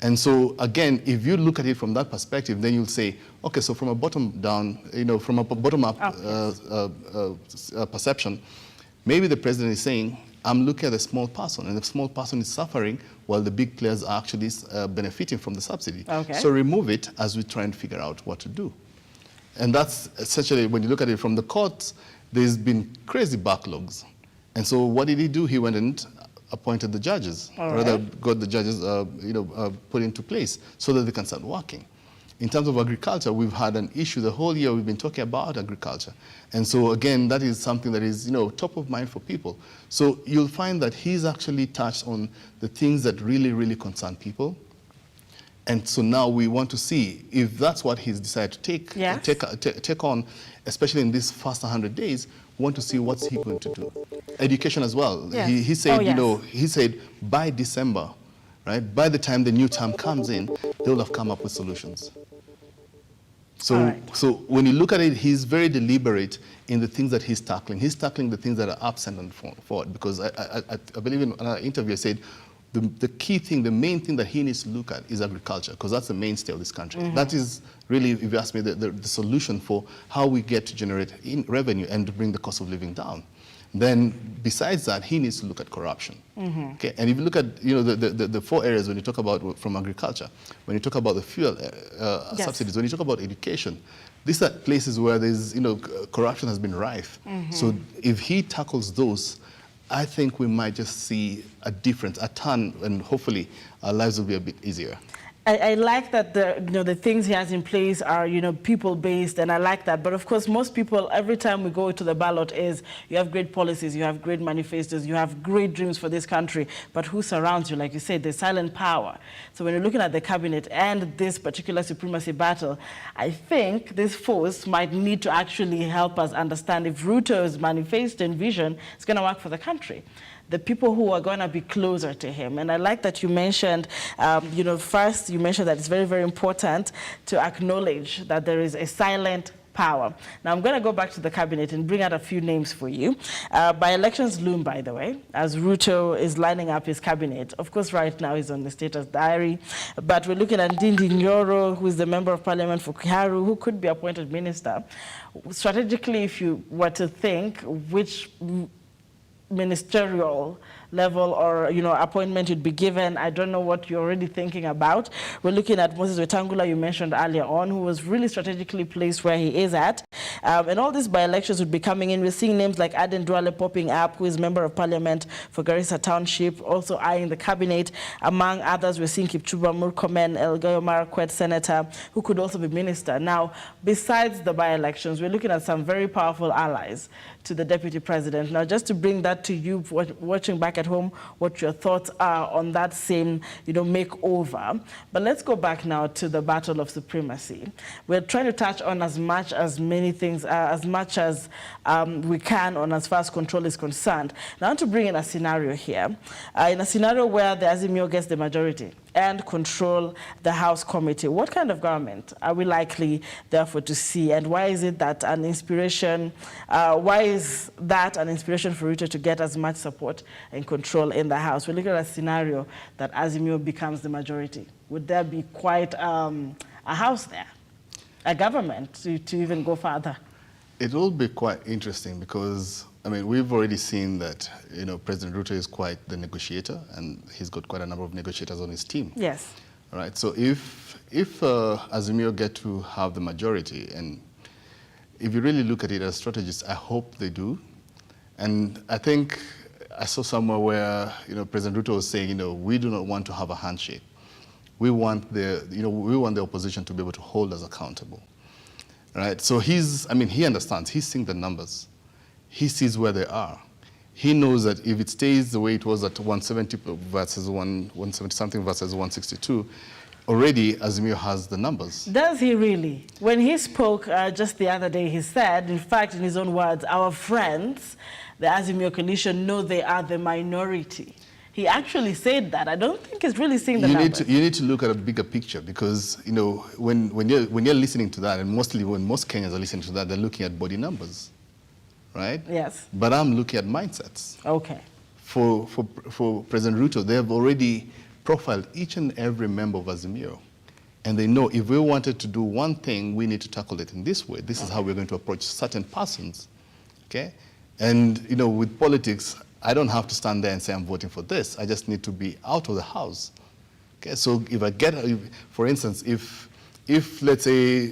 And so, again, if you look at it from that perspective, then you'll say, okay, so from a bottom-down, from a bottom-up perception, maybe the president is saying, I'm looking at the small person, and the small person is suffering while the big players are actually benefiting from the subsidy. Okay. So remove it as we try and figure out what to do. And that's essentially, when you look at it from the courts, there's been crazy backlogs. And so what did he do? He went and appointed the judges, or rather got the judges put into place so that they can start working. In terms of agriculture, we've had an issue the whole year. We've been talking about agriculture. And so again, that is something that is top of mind for people. So you'll find that he's actually touched on the things that really, really concern people. And so now we want to see if that's what he's decided to take on, especially in these first 100 days. We want to see what's he going to do. Education as well. Yes. He said, he said by December, right, by the time the new term comes in, they will have come up with solutions. So, so when you look at it, he's very deliberate in the things that he's tackling. He's tackling the things that are absent and forward. Because I believe in an interview I said, the key thing, the main thing that he needs to look at is agriculture, because that's the mainstay of this country. That is really, if you ask me, the solution for how we get to generate revenue and to bring the cost of living down. Then besides that, he needs to look at corruption. Okay, and if you look at the 4 areas when you talk about from agriculture, when you talk about the fuel subsidies, when you talk about education, these are places where there's corruption has been rife. So if he tackles those, I think we might just see a difference, a turn, and hopefully our lives will be a bit easier. I like that the things he has in place are people-based, and I like that. But of course, most people, every time we go to the ballot, you have great policies, you have great manifestos, you have great dreams for this country. But who surrounds you? Like you said, the silent power. So when you're looking at the cabinet and this particular supremacy battle, I think this force might need to actually help us understand if Ruto's manifesto and vision is going to work for the country. The people who are going to be closer to him. And I like that you mentioned, first you mentioned that it's very, very important to acknowledge that there is a silent power. Now I'm going to go back to the cabinet and bring out a few names for you. By elections loom, by the way, as Ruto is lining up his cabinet. Of course, right now he's on the status diary, but we're looking at Ndindi Nyoro, who is the member of parliament for Kiharu, who could be appointed minister. Strategically, if you were to think which ministerial level or appointment you'd be given, I don't know what you're already thinking about. We're looking at Moses Wetangula, you mentioned earlier on, who was really strategically placed where he is at. And all these by-elections would be coming in. We're seeing names like Aden Duale popping up, who is member of parliament for Garissa Township, also eyeing the cabinet. Among others, we're seeing Kipchumba Murkomen, Elgeyo Marakwet, senator, who could also be minister. Now, besides the by-elections, we're looking at some very powerful allies to the deputy president. Now, just to bring that to you, watching back at home, what your thoughts are on that same, makeover. But let's go back now to the battle of supremacy. We're trying to touch on as many things, as much as we can on as far as control is concerned. Now, I want to bring in a scenario here. In a scenario where the Azimio gets the majority and control the House committee, what kind of government are we likely, therefore, to see? And why is it that an inspiration, for Ruto to get as much support and control in the House? We're looking at a scenario that Azimio becomes the majority. Would there be quite a House there, a government to even go further? It will be quite interesting because I mean, we've already seen that, President Ruto is quite the negotiator, and he's got quite a number of negotiators on his team. Yes. All right. So if Azimio get to have the majority, and if you really look at it as strategists, I hope they do. And I think I saw somewhere where, President Ruto was saying, we do not want to have a handshake. We want the opposition to be able to hold us accountable. Right? So he understands. He's seeing the numbers. He sees where they are. He knows that if it stays the way it was at 170 versus 170 something versus 162, already Azimio has the numbers. Does he really? When he spoke just the other day, he said, in fact, in his own words, our friends, the Azimio coalition, know they are the minority. He actually said that. I don't think he's really seeing the numbers. You need to look at a bigger picture, because when you're listening to that, and mostly when most Kenyans are listening to that, they're looking at body numbers, right? Yes. But I'm looking at mindsets. Okay. For President Ruto, they have already profiled each and every member of Azimio, and they know if we wanted to do one thing, we need to tackle it in this way. This is how we're going to approach certain persons, okay? And with politics, I don't have to stand there and say I'm voting for this. I just need to be out of the house. Okay, so for instance, if let's say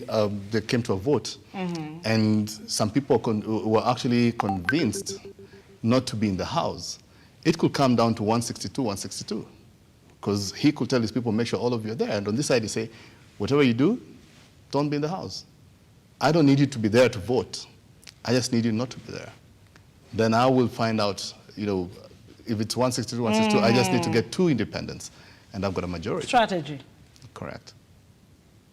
they came to a vote, and some people were actually convinced not to be in the house, it could come down to 162, because he could tell his people, make sure all of you are there. And on this side, he say, whatever you do, don't be in the house. I don't need you to be there to vote. I just need you not to be there. Then I will find out, if it's 162, I just need to get 2 independents, and I've got a majority. Strategy. Correct.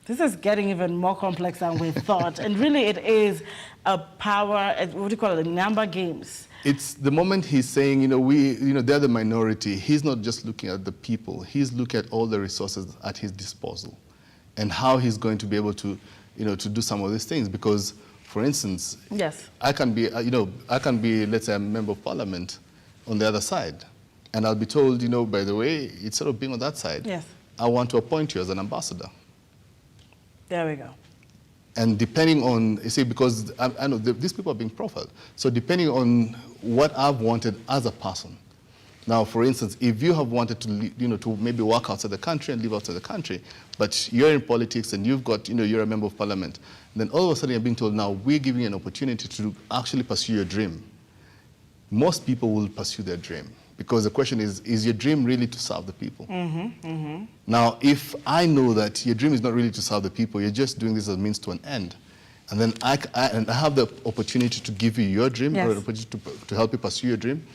This is getting even more complex than we thought. And really, it is a power, what do you call it, number games. It's the moment he's saying, they're the minority, he's not just looking at the people, he's looking at all the resources at his disposal and how he's going to be able to, to do some of these things. Because, for instance, yes, I can be, let's say, a member of parliament on the other side, and I'll be told, by the way, instead of being on that side, yes, I want to appoint you as an ambassador. There we go. And depending on, you see, because I know these people are being profiled, so depending on what I've wanted as a person. Now, for instance, if you have wanted to, to maybe work outside the country and live outside the country, but you're in politics and you've got, you're a member of parliament, then all of a sudden you're being told, now we're giving you an opportunity to actually pursue your dream. Most people will pursue their dream, because the question is your dream really to serve the people? Now, if I know that your dream is not really to serve the people, you're just doing this as a means to an end, and then I have the opportunity to give you your dream, yes, or an opportunity to help you pursue your dream,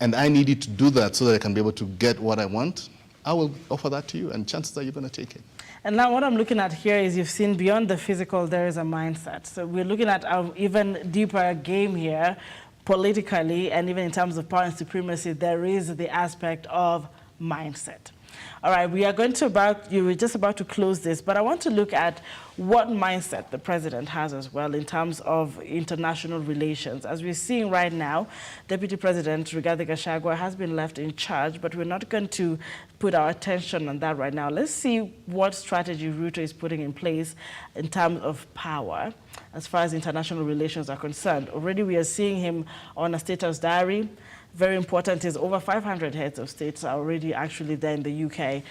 and I need you to do that so that I can be able to get what I want, I will offer that to you, and chances are you're going to take it. And now what I'm looking at here is, you've seen beyond the physical, there is a mindset. So we're looking at an even deeper game here, politically, and even in terms of power and supremacy. There is the aspect of mindset. All right, you were just about to close this, but I want to look at what mindset the president has as well in terms of international relations. As we're seeing right now, Deputy President Rigathi Gachagua has been left in charge, but we're not going to put our attention on that right now. Let's see what strategy Ruto is putting in place in terms of power as far as international relations are concerned. Already we are seeing him on a status diary. Very important is over 500 heads of states are already actually there in the UK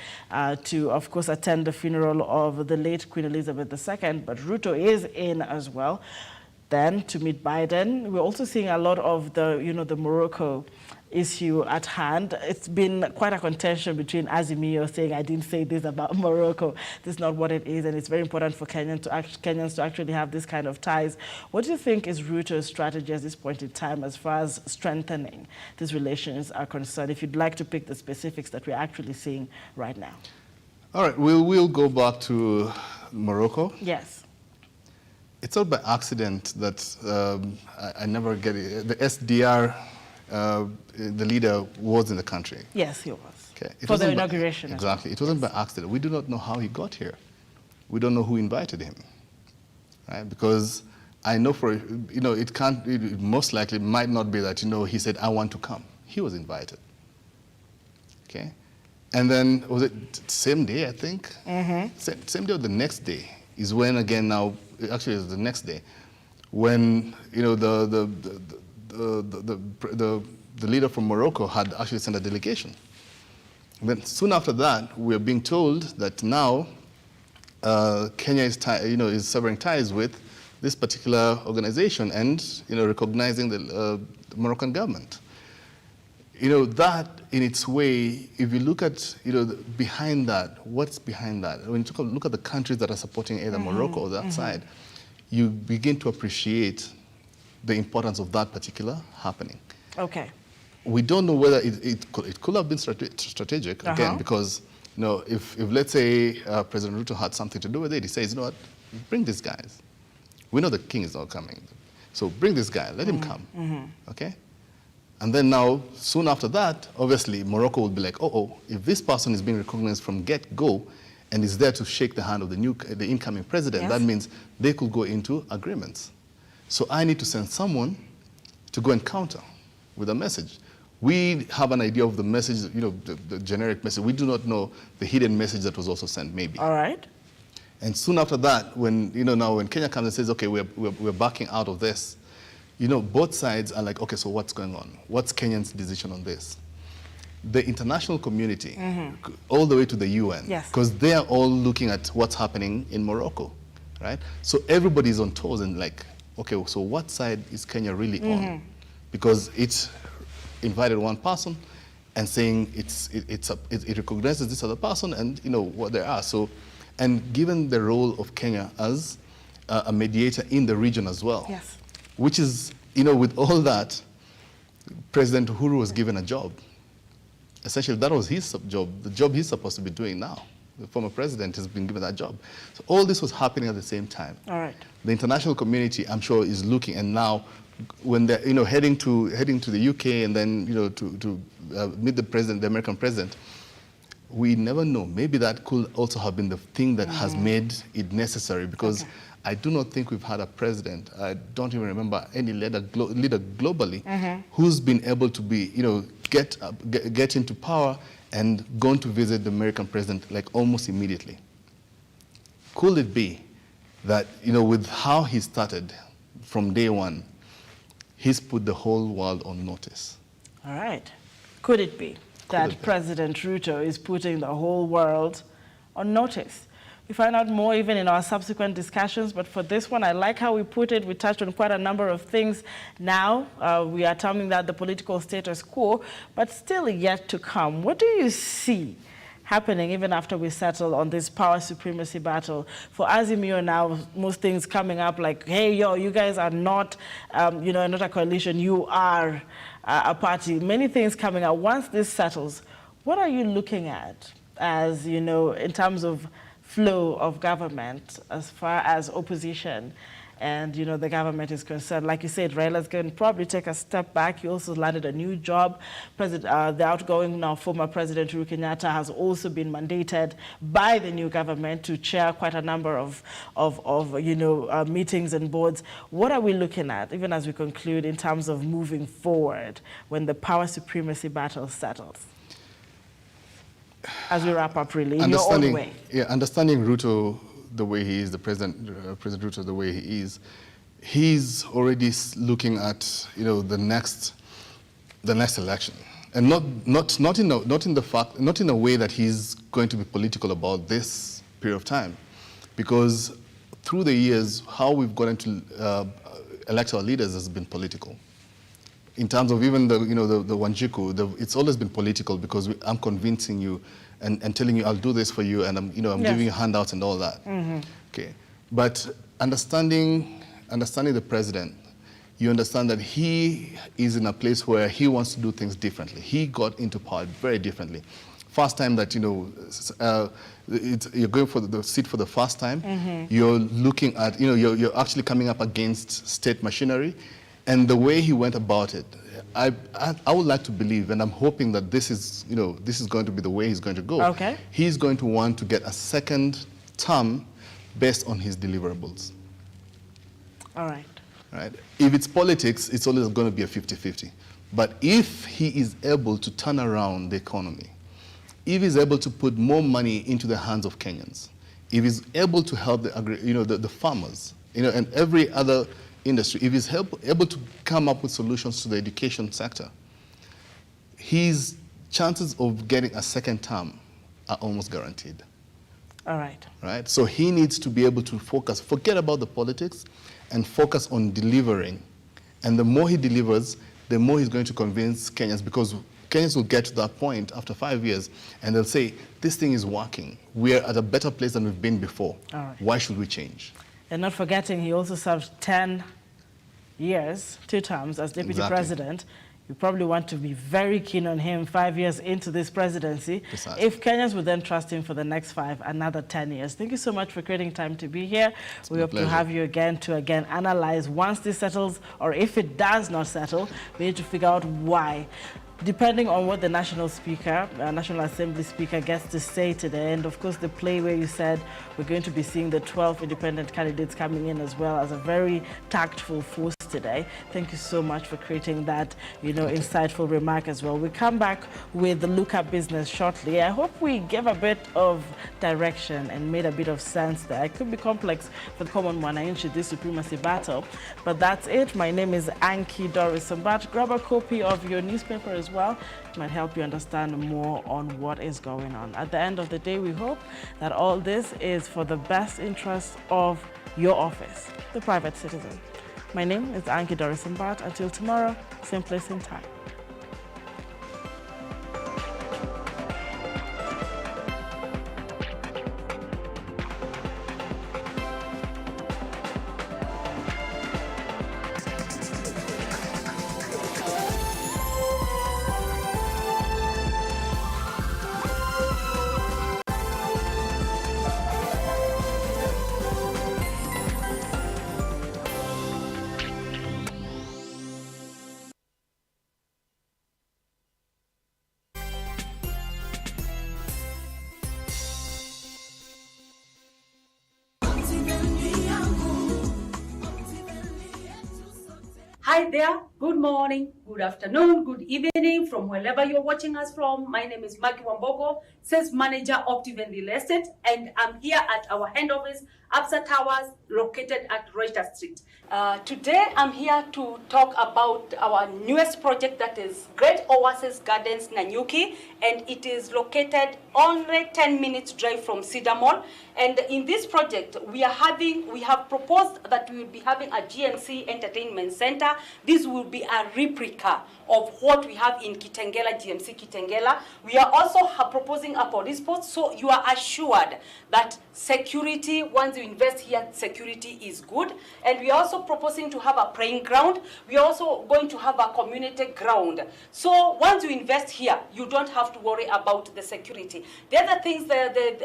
to, of course, attend the funeral of the late Queen Elizabeth II, but Ruto is in as well. Then to meet Biden. We're also seeing a lot of the, the Morocco issue at hand. It's been quite a contention between Azimio saying, I didn't say this about Morocco. This is not what it is, and it's very important for Kenyans to actually have this kind of ties. What do you think is Ruto's strategy at this point in time as far as strengthening these relations are concerned, if you'd like to pick the specifics that we're actually seeing right now? All right, we'll go back to Morocco. Yes. It's not by accident that I never get it. The SDR, the leader, was in the country. Yes, he was. Okay. For the inauguration. Exactly. It wasn't by accident. We do not know how he got here. We don't know who invited him, right? Because I know it most likely might not be that, he said, I want to come. He was invited. Okay? And then, was it same day, I think? Same day or the next day is when, again, now, actually it was the next day, when, the the leader from Morocco had actually sent a delegation. Then soon after that, we are being told that now Kenya is severing ties with this particular organization and recognizing the Moroccan government. That in its way, if you look at behind that, what's behind that? When you look at the countries that are supporting either Morocco or that side, you begin to appreciate the importance of that particular happening. Okay. We don't know whether it could have been strategic, again, because if let's say President Ruto had something to do with it, he says, you know what, bring these guys. We know the king is not coming, so bring this guy, let him come, okay? And then now, soon after that, obviously, Morocco will be like, if this person is being recognized from get-go and is there to shake the hand of the incoming president, that means they could go into agreements. So I need to send someone to go and counter with a message. We have an idea of the message, the generic message. We do not know the hidden message that was also sent, maybe. All right. And soon after that, when when Kenya comes and says, okay, we're backing out of this, both sides are like, okay, so what's going on? What's Kenya's decision on this? The international community, all the way to the UN, because they are all looking at what's happening in Morocco, right? So everybody's on toes and like, okay, so what side is Kenya really on? Because it's invited one person and saying it recognizes this other person and what they are. So, and given the role of Kenya as a mediator in the region as well, which is, with all that, President Uhuru was given a job. Essentially, that was his job, the job he's supposed to be doing now. The former president has been given that job. So all this was happening at the same time. All right. The international community, I'm sure, is looking, and now, when they're heading to the UK and then to meet the American president, we never know. Maybe that could also have been the thing that has made it necessary, because I do not think we've had a president, I don't even remember any leader globally who's been able to be, get into power and gone to visit the American president like almost immediately. Could it be that, with how he started from day one, he's put the whole world on notice? All right. Could it be that President Ruto is putting the whole world on notice? We find out more even in our subsequent discussions, but for this one, I like how we put it. We touched on quite a number of things now. We are terming that the political status quo, but still yet to come. What do you see happening even after we settle on this power supremacy battle? For Azimio now, most things coming up like, hey, you guys are not, not a coalition, you are a party. Many things coming out. Once this settles, what are you looking at as, in terms of flow of government as far as opposition and the government is concerned? Like you said, Raila's going to probably take a step back. He also landed a new job. The outgoing now former President Uhuru Kenyatta has also been mandated by the new government to chair quite a number of meetings and boards. What are we looking at, even as we conclude, in terms of moving forward when the power supremacy battle settles? As we wrap up, really, in your own way. Yeah, understanding Ruto the way he is, President Ruto the way he is, he's already looking at the next election, and not in a way that he's going to be political about this period of time, because through the years how we've gotten to elect our leaders has been political. In terms of even the Wanjiku, it's always been political, because I'm convincing you and telling you I'll do this for you, and I'm giving you handouts and all that. Okay, but understanding the president, you understand that he is in a place where he wants to do things differently. He got into power very differently. First time that you're going for the seat for the first time, you're looking at you're actually coming up against state machinery. And the way he went about it, I would like to believe, and I'm hoping that this is going to be the way he's going to go. Okay. He's going to want to get a second term based on his deliverables. All right. Right. If it's politics, it's always going to be a 50-50. But if he is able to turn around the economy, if he's able to put more money into the hands of Kenyans, if he's able to help the farmers, and every other industry, if he's able to come up with solutions to the education sector, his chances of getting a second term are almost guaranteed. All right. Right? So he needs to be able to forget about the politics and focus on delivering. And the more he delivers, the more he's going to convince Kenyans, because Kenyans will get to that point after 5 years and they'll say, this thing is working. We're at a better place than we've been before. All right. Why should we change? And not forgetting, he also served 10 years, 2 terms as deputy president. You probably want to be very keen on him 5 years into this presidency. Precisely. If Kenyans would then trust him for the next 5, another 10 years. Thank you so much for creating time to be here. We hope to have you again to analyze once this settles, or if it does not settle, we need to figure out why. Depending on what the National Assembly Speaker gets to say today, and of course the play where you said we're going to be seeing the 12 independent candidates coming in as well as a very tactful force today. Thank you so much for creating that, insightful remark as well. We come back with the Lookupbusiness shortly. I hope we gave a bit of direction and made a bit of sense there. It could be complex for the common mwananchi, this supremacy battle, but that's it. My name is Anki Doris Sambat. Grab a copy of your newspaper as well. It might help you understand more on what is going on. At the end of the day, we hope that all this is for the best interest of your office, the private citizen. My name is Anki Doris Sambat. Until tomorrow, same place, same time. Hi there, good morning, good afternoon, good evening from wherever you're watching us from. My name is Maki Wambogo, Sales Manager, Optiven Real Estate, and I'm here at our head office, Absa Towers, located at Reuters Street. Today, I'm here to talk about our newest project, that is Great Oasis Gardens, Nanyuki, and it is located only 10 minutes drive from Cedar Mall. And in this project, we have proposed that we will be having a GMC Entertainment Center. This will be a replica of what we have in Kitengela, GMC Kitengela. We are also proposing a police post, so you are assured that security, once you invest here, security is good. And we are also proposing to have a playing ground. We are also going to have a community ground. So once you invest here, you don't have to worry about the security. The other things,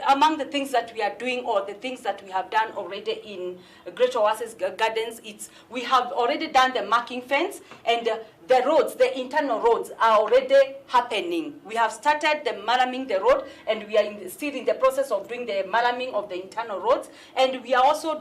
among the things that we are doing, or the things that we have done already in Great Oasis Gardens, we have already done the marking fence, and the roads, the internal roads are already happening. We have started the maraming the road, and we are still in the process of doing the maraming of the internal roads. And we are also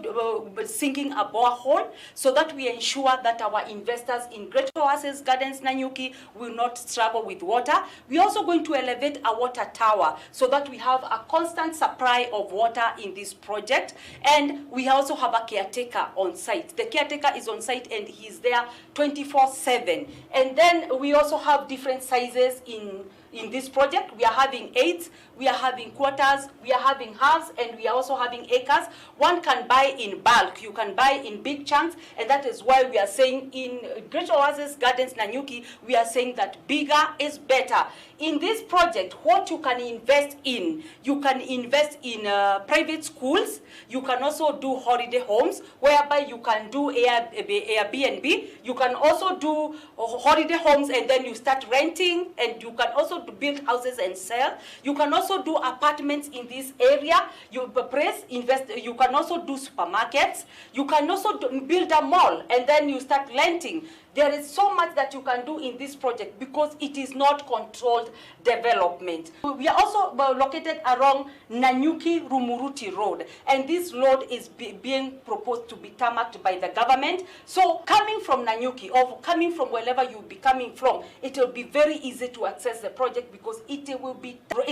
sinking a borehole so that we ensure that our investors in Great Oasis Gardens, Nanyuki, will not struggle with water. We are also going to elevate a water tower so that we have a constant supply of water in this project. And we also have a caretaker on site. The caretaker is on site and he's there 24/7. And then we also have different sizes in this project. We are having 8, we are having quarters, we are having halves, and we are also having acres. One can buy in bulk, you can buy in big chunks, and that is why we are saying in Great Oasis Gardens, Nanyuki, we are saying that bigger is better. In this project, what you can invest in, you can invest in private schools, you can also do holiday homes, whereby you can do Airbnb, you can also do holiday homes and then you start renting, and you can also build houses and sell. You can also do apartments in this area. You can also do supermarkets. You can also build a mall and then you start renting. There is so much that you can do in this project because it is not controlled development. We are also located along Nanyuki Rumuruti Road, and this road is being proposed to be tarmacked by the government. So coming from Nanyuki or coming from wherever you be coming from, it will be very easy to access the project because it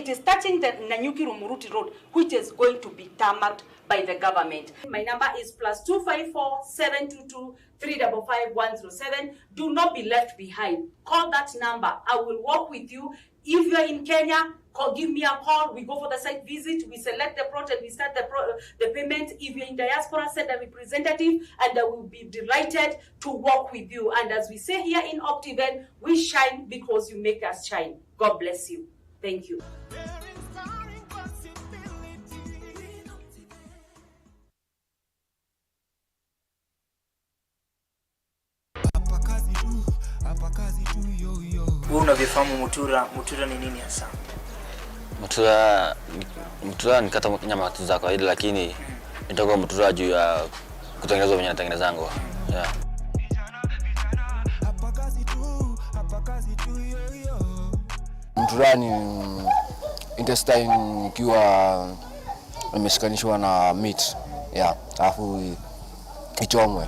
is touching the Nanyuki Rumuruti Road, which is going to be tarmacked by the government. My number is +254 722 355-107. Do not be left behind. Call that number. I will work with you. If you're in Kenya, give me a call. We go for the site visit. We select the project. We start the payment. If you're in diaspora, send a representative, and I will be delighted to work with you. And as we say here in Optiven, we shine because you make us shine. God bless you. Thank you. Wewe unavyofahamu mutura ni nini hasa? Mutura ni kata nyama za kawaida, lakini nitakuwa mutura juu ya kutengeneza venye natengenezango. Yeah. Mutura ni intestine ikiwa imeshikanishwa na meat. Yeah, alafu ichomwe.